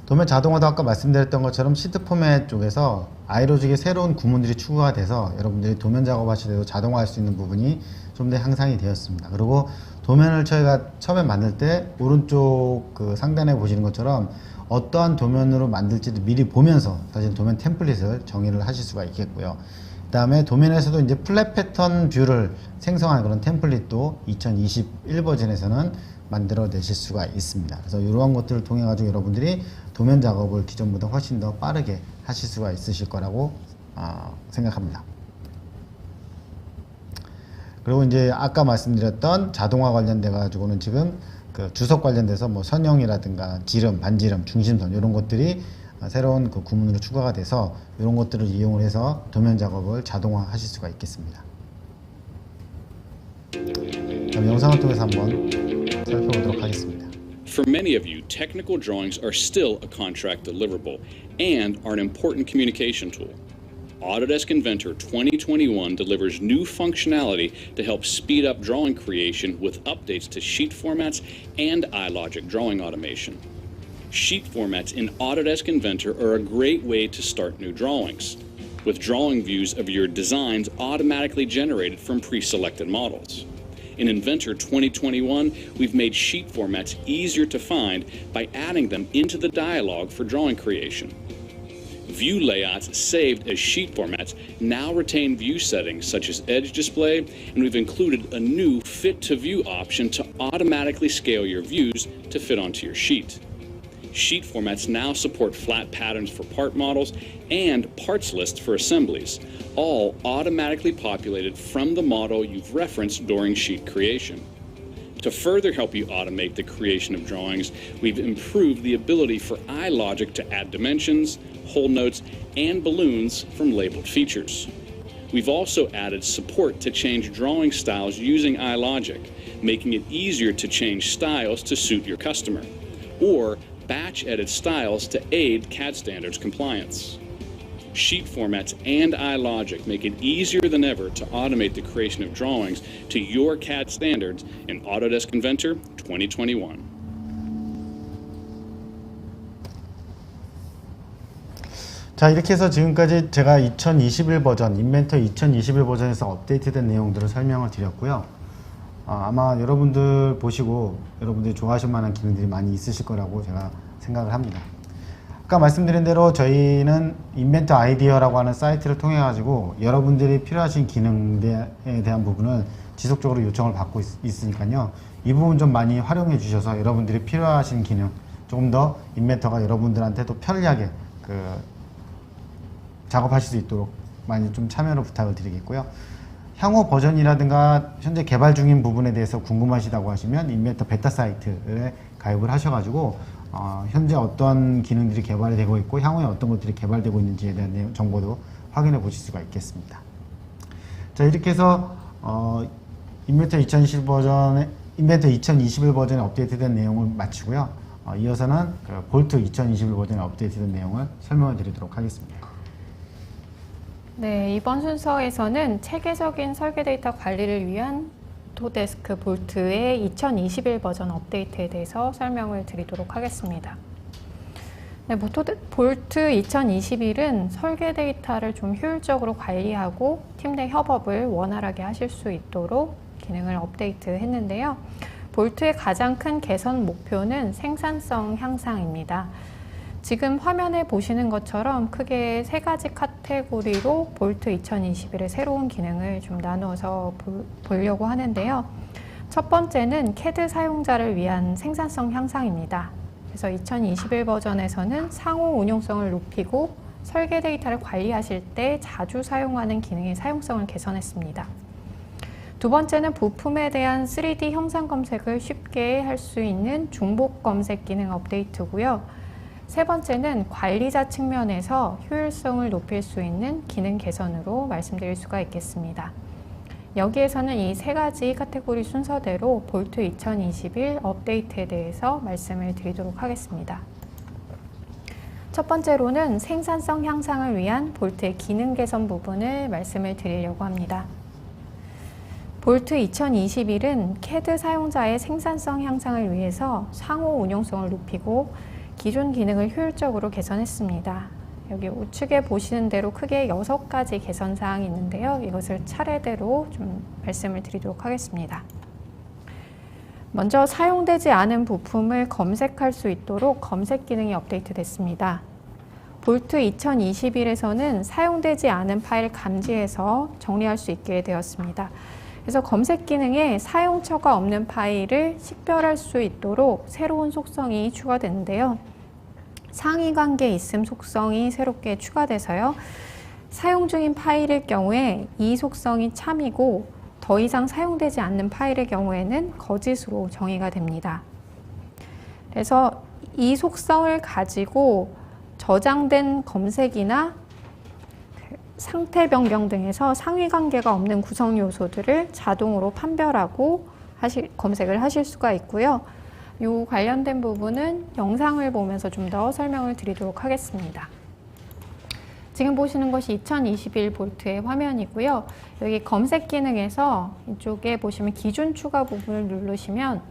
도면 자동화도 아까 말씀드렸던 것처럼 시트 포맷 쪽에서 아이로직의 새로운 구문들이 추가가 돼서 여러분들이 도면 작업하실 때도 자동화할 수 있는 부분이 좀 더 향상이 되었습니다. 그리고 도면을 저희가 처음에 만들 때 오른쪽 그 상단에 보시는 것처럼 어떠한 도면으로 만들지도 미리 보면서 사실 도면 템플릿을 정의를 하실 수가 있겠고요. 그 다음에 도면에서도 이제 플랫 패턴 뷰를 생성하는 그런 템플릿도 2021 버전에서는 만들어 내실 수가 있습니다. 그래서 이러한 것들을 통해 가지고 여러분들이 도면 작업을 기존보다 훨씬 더 빠르게 하실 수가 있으실 거라고 생각합니다. 그리고 이제 아까 말씀드렸던 자동화 관련돼 가지고는 지금 그 주석 관련돼서 뭐 선형이라든가 지름, 반지름, 중심선 이런 것들이 새로운 그 구문으로 추가가 돼서 이런 것들을 이용을 해서 도면 작업을 자동화 하실 수가 있겠습니다. 그럼 영상을 통해서 한번 살펴보도록 하겠습니다. For many of you, technical drawings are still a contract deliverable and are an important communication tool. Autodesk Inventor 2021 delivers new functionality to help speed up drawing creation with updates to sheet formats and iLogic drawing automation. Sheet formats in Autodesk Inventor are a great way to start new drawings, with drawing views of your designs automatically generated from pre-selected models. In Inventor 2021, we've made sheet formats easier to find by adding them into the dialog for drawing creation. View layouts saved as sheet formats now retain view settings such as edge display, and we've included a new Fit to View option to automatically scale your views to fit onto your sheet. Sheet formats now support flat patterns for part models and parts lists for assemblies, all automatically populated from the model you've referenced during sheet creation. To further help you automate the creation of drawings, we've improved the ability for iLogic to add dimensions, hole notes, and balloons from labeled features. We've also added support to change drawing styles using iLogic, making it easier to change styles to suit your customer, or batch edit styles to aid CAD standards compliance. Sheet formats and iLogic make it easier than ever to automate the creation of drawings to your CAD standards in Autodesk Inventor 2021. 자, 이렇게 해서 지금까지 제가 2021 버전, 인벤터 2021 버전에서 업데이트된 내용들을 설명을 드렸고요. 아마 여러분들 보시고 여러분들이 좋아하실 만한 기능들이 많이 있으실 거라고 제가 생각을 합니다. 아까 말씀드린 대로 저희는 인벤터 아이디어라고 하는 사이트를 통해 가지고 여러분들이 필요하신 기능에 대한 부분을 지속적으로 요청을 받고 있으니까요. 이 부분 좀 많이 활용해 주셔서 여러분들이 필요하신 기능 조금 더 인벤터가 여러분들한테도 편리하게 작업하실 수 있도록 많이 좀 참여를 부탁을 드리겠고요. 향후 버전이라든가 현재 개발 중인 부분에 대해서 궁금하시다고 하시면 인벤터 베타 사이트에 가입을 하셔가지고 현재 어떤 기능들이 개발이 되고 있고 향후에 어떤 것들이 개발되고 있는지에 대한 정보도 확인해 보실 수가 있겠습니다. 자, 이렇게 해서 인벤터 2021 버전에 업데이트된 내용을 마치고요. 이어서는 볼트 2021 버전에 업데이트된 내용을 설명해 드리도록 하겠습니다. 네, 이번 순서에서는 체계적인 설계 데이터 관리를 위한 오토데스크 볼트의 2021 버전 업데이트에 대해서 설명을 드리도록 하겠습니다. 네, 볼트 2021은 설계 데이터를 좀 효율적으로 관리하고 팀 내 협업을 원활하게 하실 수 있도록 기능을 업데이트했는데요. 볼트의 가장 큰 개선 목표는 생산성 향상입니다. 지금 화면에 보시는 것처럼 크게 세 가지 카테고리로 볼트 2021의 새로운 기능을 좀 나누어서 보려고 하는데요. 첫 번째는 CAD 사용자를 위한 생산성 향상입니다. 그래서 2021 버전에서는 상호 운용성을 높이고 설계 데이터를 관리하실 때 자주 사용하는 기능의 사용성을 개선했습니다. 두 번째는 부품에 대한 3D 형상 검색을 쉽게 할 수 있는 중복 검색 기능 업데이트고요. 세 번째는 관리자 측면에서 효율성을 높일 수 있는 기능 개선으로 말씀드릴 수가 있겠습니다. 여기에서는 이 세 가지 카테고리 순서대로 볼트 2021 업데이트에 대해서 말씀을 드리도록 하겠습니다. 첫 번째로는 생산성 향상을 위한 볼트의 기능 개선 부분을 말씀을 드리려고 합니다. 볼트 2021은 CAD 사용자의 생산성 향상을 위해서 상호 운용성을 높이고 기존 기능을 효율적으로 개선했습니다. 여기 우측에 보시는 대로 크게 6가지 개선 사항이 있는데요. 이것을 차례대로 좀 말씀을 드리도록 하겠습니다. 먼저 사용되지 않은 부품을 검색할 수 있도록 검색 기능이 업데이트됐습니다. 볼트 2021에서는 사용되지 않은 파일 감지해서 정리할 수 있게 되었습니다. 그래서 검색 기능에 사용처가 없는 파일을 식별할 수 있도록 새로운 속성이 추가되는데요. 상위관계 있음 속성이 새롭게 추가돼서요. 사용 중인 파일일 경우에 이 속성이 참이고 더 이상 사용되지 않는 파일의 경우에는 거짓으로 정의가 됩니다. 그래서 이 속성을 가지고 저장된 검색이나 상태 변경 등에서 상위관계가 없는 구성 요소들을 자동으로 판별하고 검색을 하실 수가 있고요. 이 관련된 부분은 영상을 보면서 좀 더 설명을 드리도록 하겠습니다. 지금 보시는 것이 2021 볼트의 화면이고요. 여기 검색 기능에서 이쪽에 보시면 기준 추가 부분을 누르시면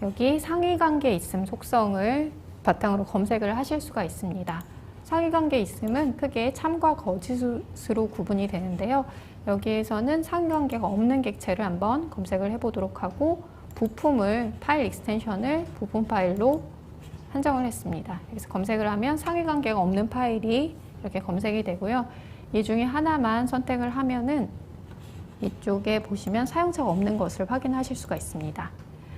여기 상위관계 있음 속성을 바탕으로 검색을 하실 수가 있습니다. 상위관계 있음은 크게 참과 거짓으로 구분이 되는데요. 여기에서는 상위관계가 없는 객체를 한번 검색을 해보도록 하고 부품을 파일 익스텐션을 부품 파일로 한정을 했습니다. 그래서 검색을 하면 상위관계가 없는 파일이 이렇게 검색이 되고요. 이 중에 하나만 선택을 하면은 이쪽에 보시면 사용자가 없는 것을 확인하실 수가 있습니다.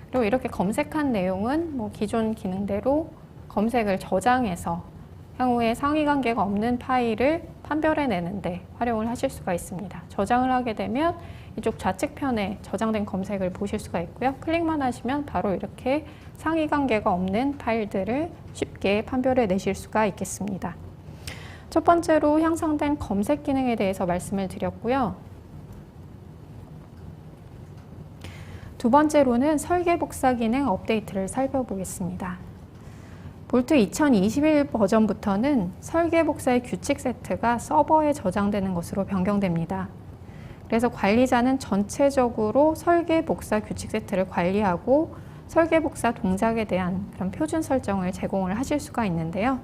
그리고 이렇게 검색한 내용은 기존 기능대로 검색을 저장해서 향후에 상위관계가 없는 파일을 판별해내는데 활용을 하실 수가 있습니다. 저장을 하게 되면 이쪽 좌측편에 저장된 검색을 보실 수가 있고요. 클릭만 하시면 바로 이렇게 상위관계가 없는 파일들을 쉽게 판별해내실 수가 있겠습니다. 첫 번째로 향상된 검색 기능에 대해서 말씀을 드렸고요. 두 번째로는 설계 복사 기능 업데이트를 살펴보겠습니다. 볼트 2021 버전부터는 설계 복사의 규칙 세트가 서버에 저장되는 것으로 변경됩니다. 그래서 관리자는 전체적으로 설계 복사 규칙 세트를 관리하고 설계 복사 동작에 대한 그런 표준 설정을 제공을 하실 수가 있는데요.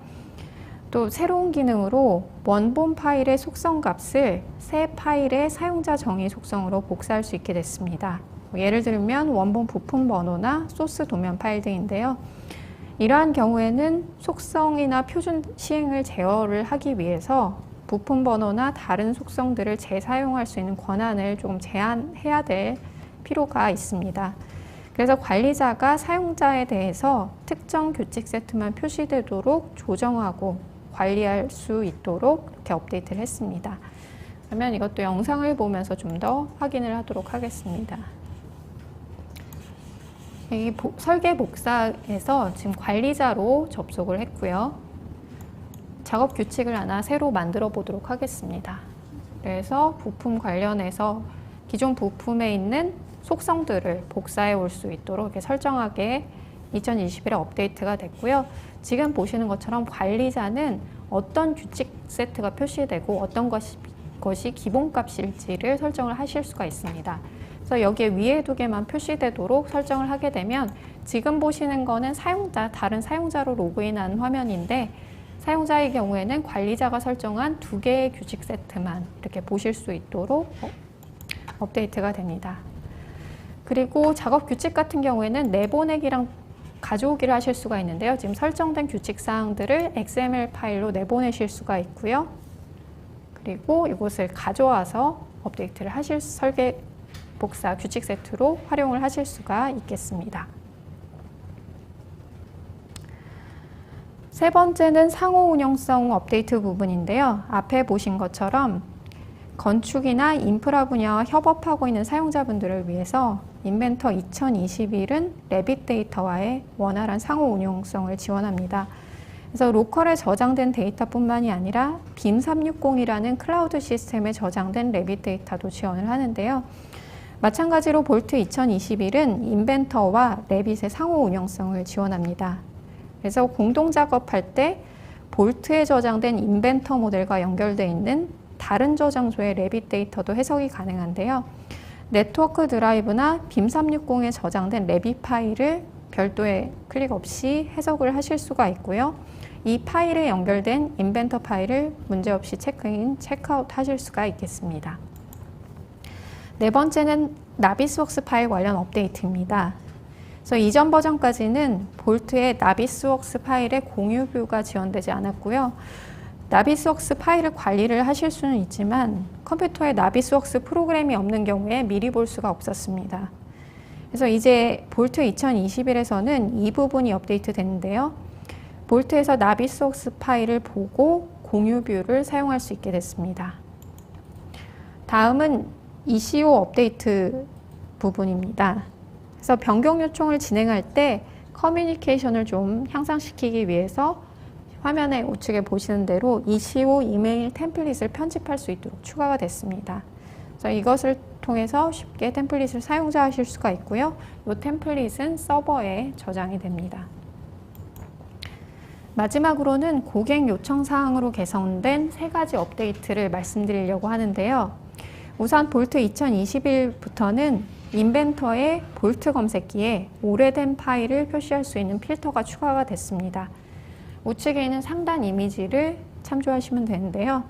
또 새로운 기능으로 원본 파일의 속성 값을 새 파일의 사용자 정의 속성으로 복사할 수 있게 됐습니다. 예를 들면 원본 부품 번호나 소스 도면 파일 등인데요. 이러한 경우에는 속성이나 표준 시행을 제어를 하기 위해서 부품 번호나 다른 속성들을 재사용할 수 있는 권한을 조금 제한해야 될 필요가 있습니다. 그래서 관리자가 사용자에 대해서 특정 규칙 세트만 표시되도록 조정하고 관리할 수 있도록 이렇게 업데이트를 했습니다. 그러면 이것도 영상을 보면서 좀 더 확인을 하도록 하겠습니다. 이 설계 복사에서 지금 관리자로 접속을 했고요. 작업 규칙을 하나 새로 만들어 보도록 하겠습니다. 그래서 부품 관련해서 기존 부품에 있는 속성들을 복사해 올 수 있도록 이렇게 설정하게 2021에 업데이트가 됐고요. 지금 보시는 것처럼 관리자는 어떤 규칙 세트가 표시되고 어떤 것이 기본값일지를 설정을 하실 수가 있습니다. 그래서 여기에 위에 두 개만 표시되도록 설정을 하게 되면 지금 보시는 거는 다른 사용자로 로그인한 화면인데 사용자의 경우에는 관리자가 설정한 두 개의 규칙 세트만 이렇게 보실 수 있도록 업데이트가 됩니다. 그리고 작업 규칙 같은 경우에는 내보내기랑 가져오기를 하실 수가 있는데요. 지금 설정된 규칙 사항들을 XML 파일로 내보내실 수가 있고요. 그리고 이것을 가져와서 업데이트를 하실 설계 복사 규칙 세트로 활용을 하실 수가 있겠습니다. 세 번째는 상호 운영성 업데이트 부분인데요. 앞에 보신 것처럼 건축이나 인프라 분야와 협업하고 있는 사용자분들을 위해서 인벤터 2021은 레빗 데이터와의 원활한 상호 운용성을 지원합니다. 그래서 로컬에 저장된 데이터뿐만이 아니라 빔360이라는 클라우드 시스템에 저장된 레빗 데이터도 지원을 하는데요. 마찬가지로 볼트 2021은 인벤터와 레빗의 상호 운영성을 지원합니다. 그래서 공동 작업할 때 볼트에 저장된 인벤터 모델과 연결되어 있는 다른 저장소의 레빗 데이터도 해석이 가능한데요. 네트워크 드라이브나 빔360에 저장된 레빗 파일을 별도의 클릭 없이 해석을 하실 수가 있고요. 이 파일에 연결된 인벤터 파일을 문제없이 체크인, 체크아웃 하실 수가 있겠습니다. 네 번째는 나비스웍스 파일 관련 업데이트입니다. 그래서 이전 버전까지는 볼트의 나비스웍스 파일의 공유 뷰가 지원되지 않았고요. 나비스웍스 파일을 관리를 하실 수는 있지만 컴퓨터에 나비스웍스 프로그램이 없는 경우에 미리 볼 수가 없었습니다. 그래서 이제 볼트 2021에서는 이 부분이 업데이트 됐는데요. 볼트에서 나비스웍스 파일을 보고 공유 뷰를 사용할 수 있게 됐습니다. 다음은 ECO 업데이트 부분입니다. 그래서 변경 요청을 진행할 때 커뮤니케이션을 좀 향상시키기 위해서 화면에 우측에 보시는 대로 ECO 이메일 템플릿을 편집할 수 있도록 추가가 됐습니다. 그래서 이것을 통해서 쉽게 템플릿을 사용자하실 수가 있고요. 이 템플릿은 서버에 저장이 됩니다. 마지막으로는 고객 요청 사항으로 개선된 세 가지 업데이트를 말씀드리려고 하는데요. 우선 볼트 2021부터는 인벤터의 볼트 검색기에 오래된 파일을 표시할 수 있는 필터가 추가가 됐습니다. 우측에 있는 상단 이미지를 참조하시면 되는데요.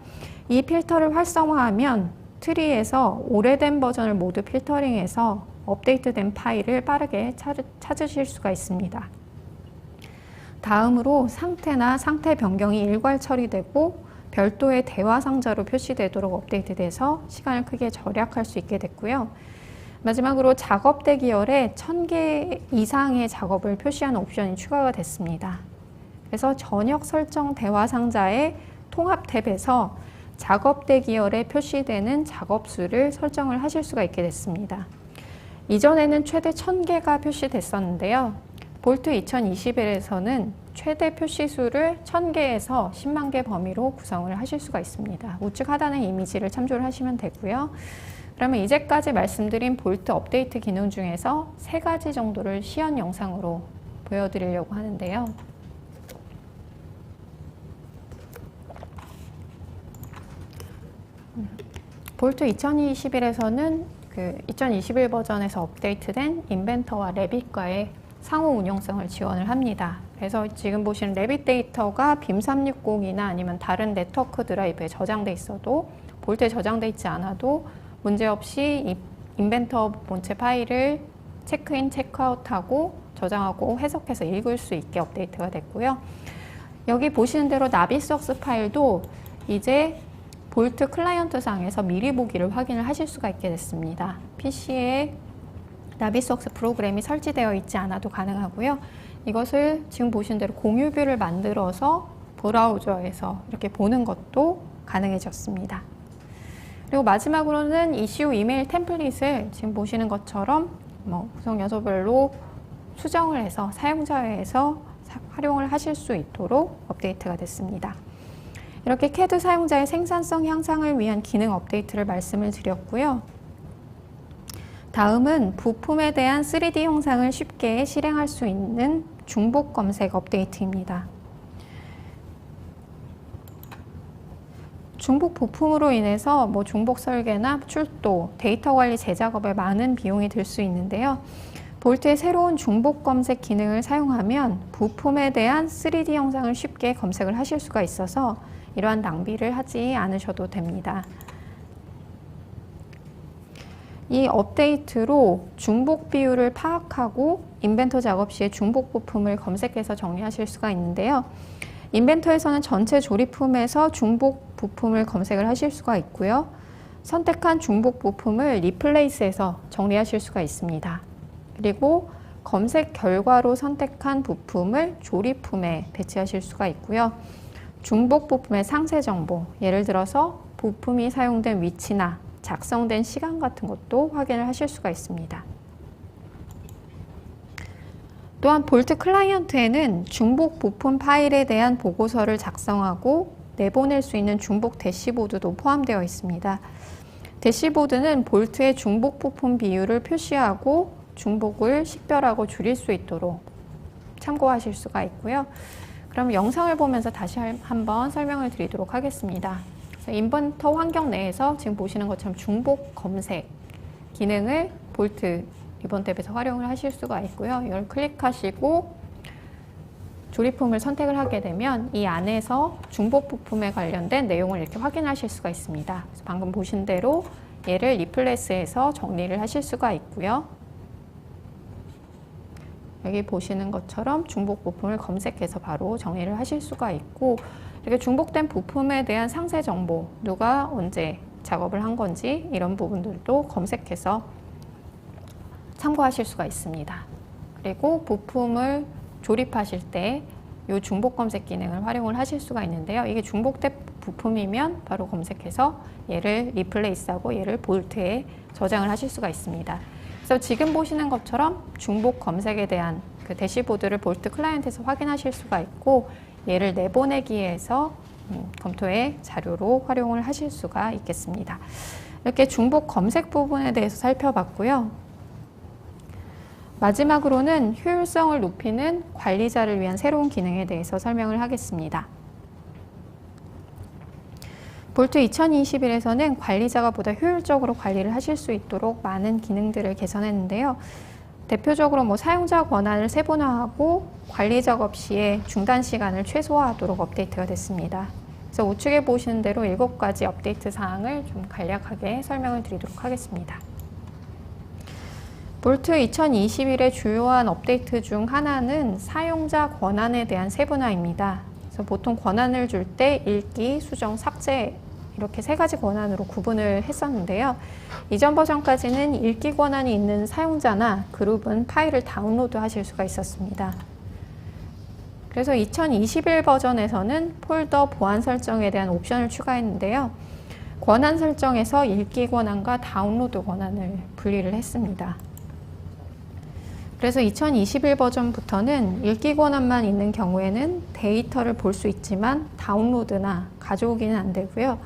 이 필터를 활성화하면 트리에서 오래된 버전을 모두 필터링해서 업데이트된 파일을 빠르게 찾으실 수가 있습니다. 다음으로 상태나 상태 변경이 일괄 처리되고 별도의 대화 상자로 표시되도록 업데이트돼서 시간을 크게 절약할 수 있게 됐고요. 마지막으로 작업 대기열에 1000개 이상의 작업을 표시하는 옵션이 추가가 됐습니다. 그래서 전역 설정 대화 상자의 통합 탭에서 작업 대기열에 표시되는 작업 수를 설정을 하실 수가 있게 됐습니다. 이전에는 최대 1000개가 표시됐었는데요. 볼트 2021에서는 최대 표시수를 1000개에서 10만 개 범위로 구성을 하실 수가 있습니다. 우측 하단의 이미지를 참조를 하시면 되고요. 그러면 이제까지 말씀드린 볼트 업데이트 기능 중에서 세 가지 정도를 시연 영상으로 보여드리려고 하는데요. 볼트 2021에서는 2021 버전에서 업데이트된 인벤터와 레빗과의 상호 운용성을 지원을 합니다. 그래서 지금 보시는 레빗 데이터가 빔360이나 아니면 다른 네트워크 드라이브에 저장돼 있어도 볼트에 저장돼 있지 않아도 문제없이 이 인벤터 본체 파일을 체크인, 체크아웃하고 저장하고 해석해서 읽을 수 있게 업데이트가 됐고요. 여기 보시는 대로 나비스웍스 파일도 이제 볼트 클라이언트 상에서 미리 보기를 확인을 하실 수가 있게 됐습니다. PC에 나비스웍스 프로그램이 설치되어 있지 않아도 가능하고요. 이것을 지금 보시는 대로 공유뷰를 만들어서 브라우저에서 이렇게 보는 것도 가능해졌습니다. 그리고 마지막으로는 ECO 이메일 템플릿을 지금 보시는 것처럼 구성 요소별로 수정을 해서 사용자에서 활용을 하실 수 있도록 업데이트가 됐습니다. 이렇게 CAD 사용자의 생산성 향상을 위한 기능 업데이트를 말씀을 드렸고요. 다음은 부품에 대한 3D 형상을 쉽게 실행할 수 있는 중복 검색 업데이트입니다. 중복 부품으로 인해서 중복 설계나 출도, 데이터 관리 재작업에 많은 비용이 들 수 있는데요. 볼트의 새로운 중복 검색 기능을 사용하면 부품에 대한 3D 형상을 쉽게 검색을 하실 수가 있어서 이러한 낭비를 하지 않으셔도 됩니다. 이 업데이트로 중복 비율을 파악하고 인벤토 작업 시에 중복 부품을 검색해서 정리하실 수가 있는데요. 인벤토에서는 전체 조립품에서 중복 부품을 검색을 하실 수가 있고요. 선택한 중복 부품을 리플레이스해서 정리하실 수가 있습니다. 그리고 검색 결과로 선택한 부품을 조립품에 배치하실 수가 있고요. 중복 부품의 상세 정보, 예를 들어서 부품이 사용된 위치나 작성된 시간 같은 것도 확인을 하실 수가 있습니다. 또한 볼트 클라이언트에는 중복 부품 파일에 대한 보고서를 작성하고 내보낼 수 있는 중복 대시보드도 포함되어 있습니다. 대시보드는 볼트의 중복 부품 비율을 표시하고 중복을 식별하고 줄일 수 있도록 참고하실 수가 있고요. 그럼 영상을 보면서 다시 한번 설명을 드리도록 하겠습니다. 그래서 인벤터 환경 내에서 지금 보시는 것처럼 중복 검색 기능을 볼트 리본 탭에서 활용을 하실 수가 있고요. 이걸 클릭하시고 조립품을 선택을 하게 되면 이 안에서 중복 부품에 관련된 내용을 이렇게 확인하실 수가 있습니다. 그래서 방금 보신 대로 얘를 리플레스해서 정리를 하실 수가 있고요. 여기 보시는 것처럼 중복 부품을 검색해서 바로 정리를 하실 수가 있고, 이렇게 중복된 부품에 대한 상세 정보, 누가 언제 작업을 한 건지 이런 부분들도 검색해서 참고하실 수가 있습니다. 그리고 부품을 조립하실 때 이 중복 검색 기능을 활용을 하실 수가 있는데요. 이게 중복된 부품이면 바로 검색해서 얘를 리플레이스하고 얘를 볼트에 저장을 하실 수가 있습니다. 그래서 지금 보시는 것처럼 중복 검색에 대한 그 대시보드를 볼트 클라이언트에서 확인하실 수가 있고, 얘를 내보내기에서 검토의 자료로 활용을 하실 수가 있겠습니다. 이렇게 중복 검색 부분에 대해서 살펴봤고요. 마지막으로는 효율성을 높이는 관리자를 위한 새로운 기능에 대해서 설명을 하겠습니다. 볼트 2021에서는 관리자가 보다 효율적으로 관리를 하실 수 있도록 많은 기능들을 개선했는데요. 대표적으로 사용자 권한을 세분화하고 관리 작업 시에 중단 시간을 최소화하도록 업데이트가 됐습니다. 그래서 우측에 보시는 대로 7가지 업데이트 사항을 좀 간략하게 설명을 드리도록 하겠습니다. 볼트 2021의 주요한 업데이트 중 하나는 사용자 권한에 대한 세분화입니다. 그래서 보통 권한을 줄 때 읽기, 수정, 삭제 이렇게 3가지 권한으로 구분을 했었는데요. 이전 버전까지는 읽기 권한이 있는 사용자나 그룹은 파일을 다운로드 하실 수가 있었습니다. 그래서 2021 버전에서는 폴더 보안 설정에 대한 옵션을 추가했는데요. 권한 설정에서 읽기 권한과 다운로드 권한을 분리를 했습니다. 그래서 2021 버전부터는 읽기 권한만 있는 경우에는 데이터를 볼 수 있지만 다운로드나 가져오기는 안 되고요.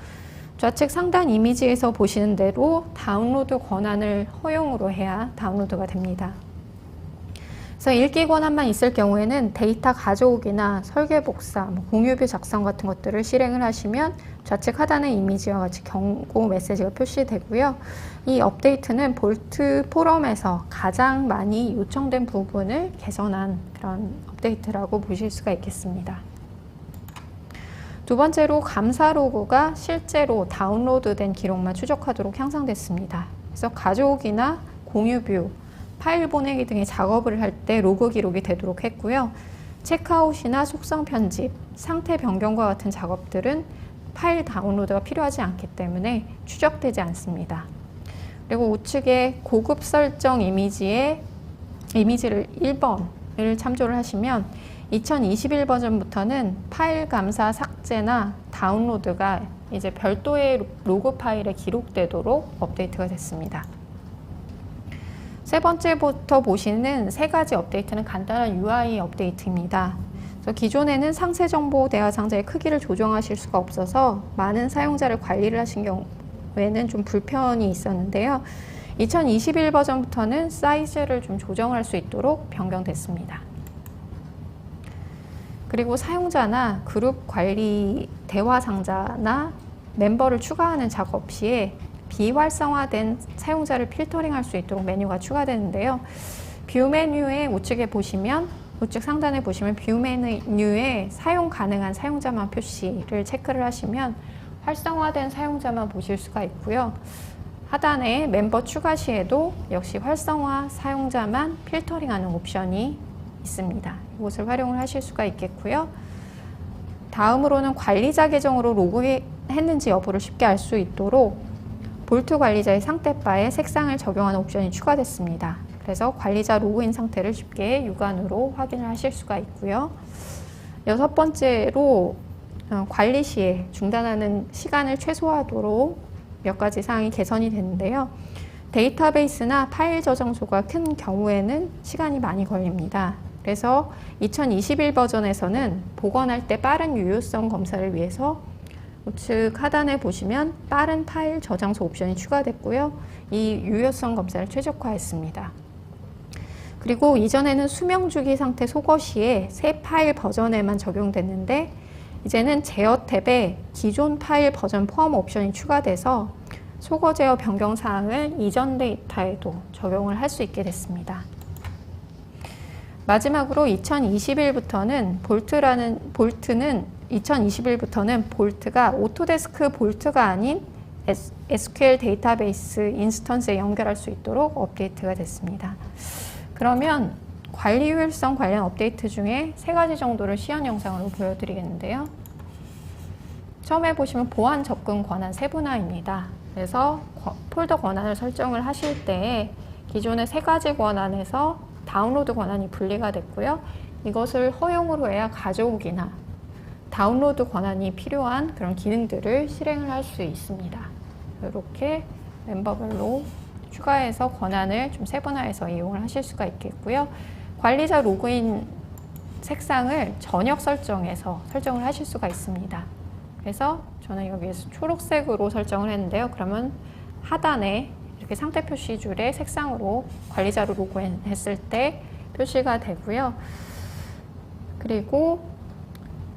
좌측 상단 이미지에서 보시는 대로 다운로드 권한을 허용으로 해야 다운로드가 됩니다. 그래서 읽기 권한만 있을 경우에는 데이터 가져오기나 설계 복사, 공유뷰 작성 같은 것들을 실행을 하시면 좌측 하단의 이미지와 같이 경고 메시지가 표시되고요. 이 업데이트는 볼트 포럼에서 가장 많이 요청된 부분을 개선한 그런 업데이트라고 보실 수가 있겠습니다. 두 번째로 감사 로그가 실제로 다운로드된 기록만 추적하도록 향상됐습니다. 그래서 가져오기나 공유뷰, 파일 보내기 등의 작업을 할 때 로그 기록이 되도록 했고요. 체크아웃이나 속성 편집, 상태 변경과 같은 작업들은 파일 다운로드가 필요하지 않기 때문에 추적되지 않습니다. 그리고 우측에 고급 설정 이미지를 1번을 참조를 하시면 2021 버전부터는 파일 감사 삭제나 다운로드가 이제 별도의 로그 파일에 기록되도록 업데이트가 됐습니다. 세 번째부터 보시는 3가지 업데이트는 간단한 UI 업데이트입니다. 그래서 기존에는 상세 정보 대화 상자의 크기를 조정하실 수가 없어서 많은 사용자를 관리를 하신 경우에는 좀 불편이 있었는데요. 2021 버전부터는 사이즈를 좀 조정할 수 있도록 변경됐습니다. 그리고 사용자나 그룹 관리 대화 상자나 멤버를 추가하는 작업 시에 비활성화된 사용자를 필터링할 수 있도록 메뉴가 추가되는데요. 뷰 메뉴의 우측에 보시면, 우측 상단에 보시면 뷰 메뉴에 사용 가능한 사용자만 표시를 체크를 하시면 활성화된 사용자만 보실 수가 있고요. 하단에 멤버 추가 시에도 역시 활성화 사용자만 필터링하는 옵션이 있습니다. 이것을 활용을 하실 수가 있겠고요. 다음으로는 관리자 계정으로 로그인했는지 여부를 쉽게 알 수 있도록 볼트 관리자의 상태바에 색상을 적용하는 옵션이 추가됐습니다. 그래서 관리자 로그인 상태를 쉽게 육안으로 확인을 하실 수가 있고요. 여섯 번째로 관리 시에 중단하는 시간을 최소화하도록 몇 가지 사항이 개선이 됐는데요. 데이터베이스나 파일 저장소가 큰 경우에는 시간이 많이 걸립니다. 그래서 2021 버전에서는 복원할 때 빠른 유효성 검사를 위해서 우측 하단에 보시면 빠른 파일 저장소 옵션이 추가됐고요. 이 유효성 검사를 최적화했습니다. 그리고 이전에는 수명주기 상태 소거 시에 새 파일 버전에만 적용됐는데 이제는 제어 탭에 기존 파일 버전 포함 옵션이 추가돼서 소거 제어 변경 사항을 이전 데이터에도 적용을 할 수 있게 됐습니다. 마지막으로 2021부터는 볼트가 오토데스크 볼트가 아닌 SQL 데이터베이스 인스턴스에 연결할 수 있도록 업데이트가 됐습니다. 그러면 관리 효율성 관련 업데이트 중에 세 가지 정도를 시연 영상으로 보여드리겠는데요. 처음에 보시면 보안 접근 권한 세분화입니다. 그래서 폴더 권한을 설정을 하실 때 기존의 세 가지 권한에서 다운로드 권한이 분리가 됐고요. 이것을 허용으로 해야 가져오기나 다운로드 권한이 필요한 그런 기능들을 실행을 할 수 있습니다. 이렇게 멤버별로 추가해서 권한을 좀 세분화해서 이용을 하실 수가 있겠고요. 관리자 로그인 색상을 전역 설정해서 설정을 하실 수가 있습니다. 그래서 저는 여기에서 초록색으로 설정을 했는데요. 그러면 하단에 이렇게 상태 표시줄의 색상으로 관리자로 로그인했을 때 표시가 되고요. 그리고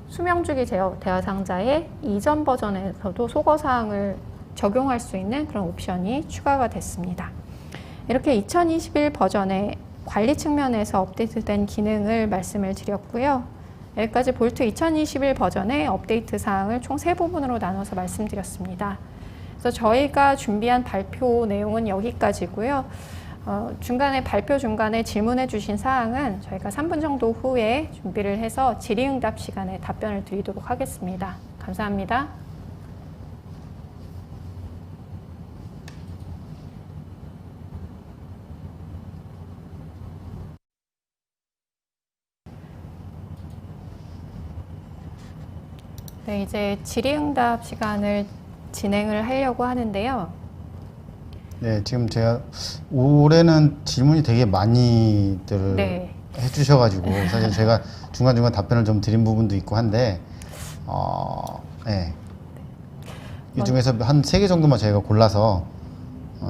수명주기 제어 대화상자의 이전 버전에서도 소거사항을 적용할 수 있는 그런 옵션이 추가가 됐습니다. 이렇게 2021 버전의 관리 측면에서 업데이트된 기능을 말씀을 드렸고요. 여기까지 볼트 2021 버전의 업데이트 사항을 총 3부분으로 나눠서 말씀드렸습니다. 그래서 저희가 준비한 발표 내용은 여기까지고요. 발표 중간에 질문해 주신 사항은 저희가 3분 정도 후에 준비를 해서 질의응답 시간에 답변을 드리도록 하겠습니다. 감사합니다. 네, 이제 질의응답 시간을 진행을 하려고 하는데요. 네, 지금 제가 올해는 질문이 되게 많이들 네. 해주셔가지고 사실 제가 중간중간 답변을 좀 드린 부분도 있고 한데 네. 이 중에서 한 3개 정도만 저희가 골라서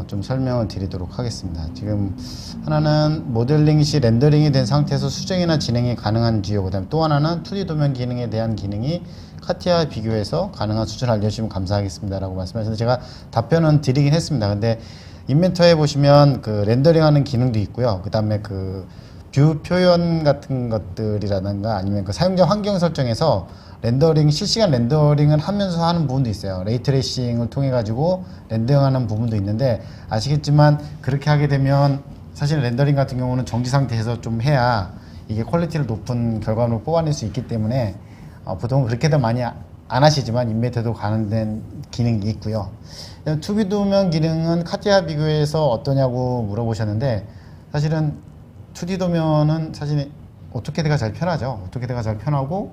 좀 설명을 드리도록 하겠습니다. 지금 하나는 모델링 시 렌더링이 된 상태에서 수정이나 진행이 가능한지요. 그다음에 또 하나는 2D 도면 기능에 대한 기능이 카티아와 비교해서 가능한 수준을 알려주시면 감사하겠습니다 라고 말씀하셨는데 제가 답변은 드리긴 했습니다. 근데 인벤터에 보시면 그 렌더링하는 기능도 있고요. 그 다음에 그 뷰 표현 같은 것들이라든가 아니면 그 사용자 환경 설정에서 실시간 렌더링을 하면서 하는 부분도 있어요. 레이트레이싱을 통해 가지고 렌더링하는 부분도 있는데 아시겠지만 그렇게 하게 되면 사실 렌더링 같은 경우는 정지 상태에서 좀 해야 이게 퀄리티를 높은 결과물을 뽑아낼 수 있기 때문에 보통 그렇게도 많이 안 하시지만 인벤터도 가능된 기능이 있고요. 2D 도면 기능은 카티아 비교해서 어떠냐고 물어보셨는데 사실은 2D 도면은 사실 오토캐드가 제일 편하죠. 오토캐드가 제일 편하고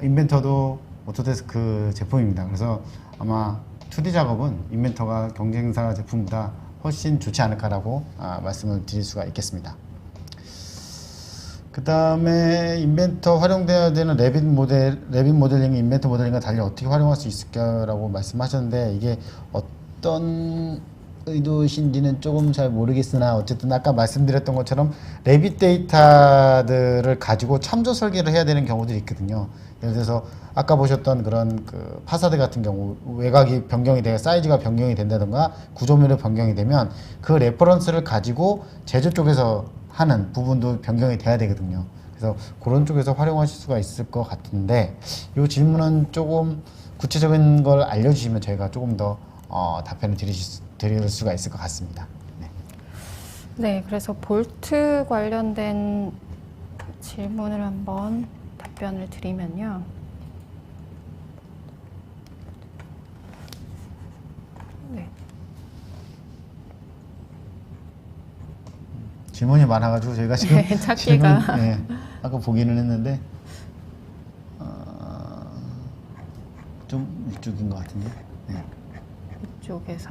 인벤터도 오토데스크 제품입니다. 그래서 아마 2D 작업은 인벤터가 경쟁사 제품보다 훨씬 좋지 않을까라고 말씀을 드릴 수가 있겠습니다. 그 다음에 인벤터 활용되어야 되는 레빗 모델링, 인벤터 모델링과 달리 어떻게 활용할 수 있을까라고 말씀하셨는데 이게 어떤 의도신지는 조금 잘 모르겠으나 어쨌든 아까 말씀드렸던 것처럼 레빗 데이터들을 가지고 참조 설계를 해야 되는 경우들이 있거든요. 예를 들어서 아까 보셨던 그런 그 파사드 같은 경우 외곽이 변경이 되고 사이즈가 변경이 된다던가 구조물이 변경이 되면 그 레퍼런스를 가지고 제조 쪽에서 하는 부분도 변경이 돼야 되거든요. 그래서 그런 쪽에서 활용하실 수가 있을 것 같은데 이 질문은 조금 구체적인 걸 알려주시면 저희가 조금 더 답변을 드릴 드릴 수가 있을 것 같습니다. 네. 네, 그래서 볼트 관련된 질문을 한번 답변을 드리면요. 네. 질문이 많아가지고 저희가 지금 네, 찾기가. 질문, 네, 아까 보기는 했는데 좀 이쪽인 것 같은데. 네. 이쪽에서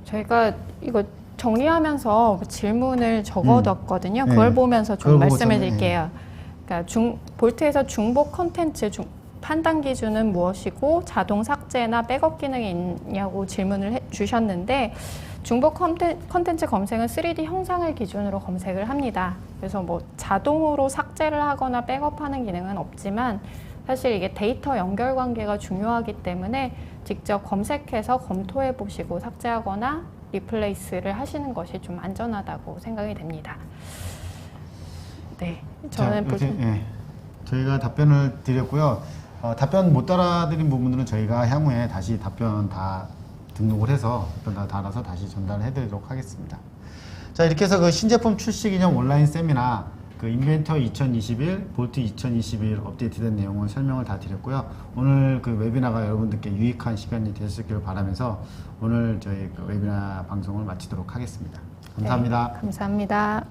저희가 이거 정리하면서 그 질문을 적어뒀거든요. 그걸 네. 보면서 좀 그걸 보고 말씀해 저는, 드릴게요. 그러니까 볼트에서 중복 컨텐츠 판단 기준은 무엇이고 자동 삭제나 백업 기능이 있냐고 질문을 주셨는데 중복 컨텐츠 검색은 3D 형상을 기준으로 검색을 합니다. 그래서 뭐 자동으로 삭제를 하거나 백업하는 기능은 없지만 사실 이게 데이터 연결 관계가 중요하기 때문에 직접 검색해서 검토해 보시고 삭제하거나 리플레이스를 하시는 것이 좀 안전하다고 생각이 됩니다. 네, 저는 자, 이렇게, 저희가 답변을 드렸고요. 답변 못 따라드린 부분들은 저희가 향후에 다시 답변 다 등록을 해서 답변 다 달아서 다시 전달을 해드리도록 하겠습니다. 자, 이렇게 해서 그 신제품 출시 기념 온라인 세미나 그 인벤터 2021, 볼트 2021 업데이트된 내용을 설명을 다 드렸고요. 오늘 그 웨비나가 여러분들께 유익한 시간이 되셨기를 바라면서 오늘 저희 그 웨비나 방송을 마치도록 하겠습니다. 감사합니다. 네, 감사합니다.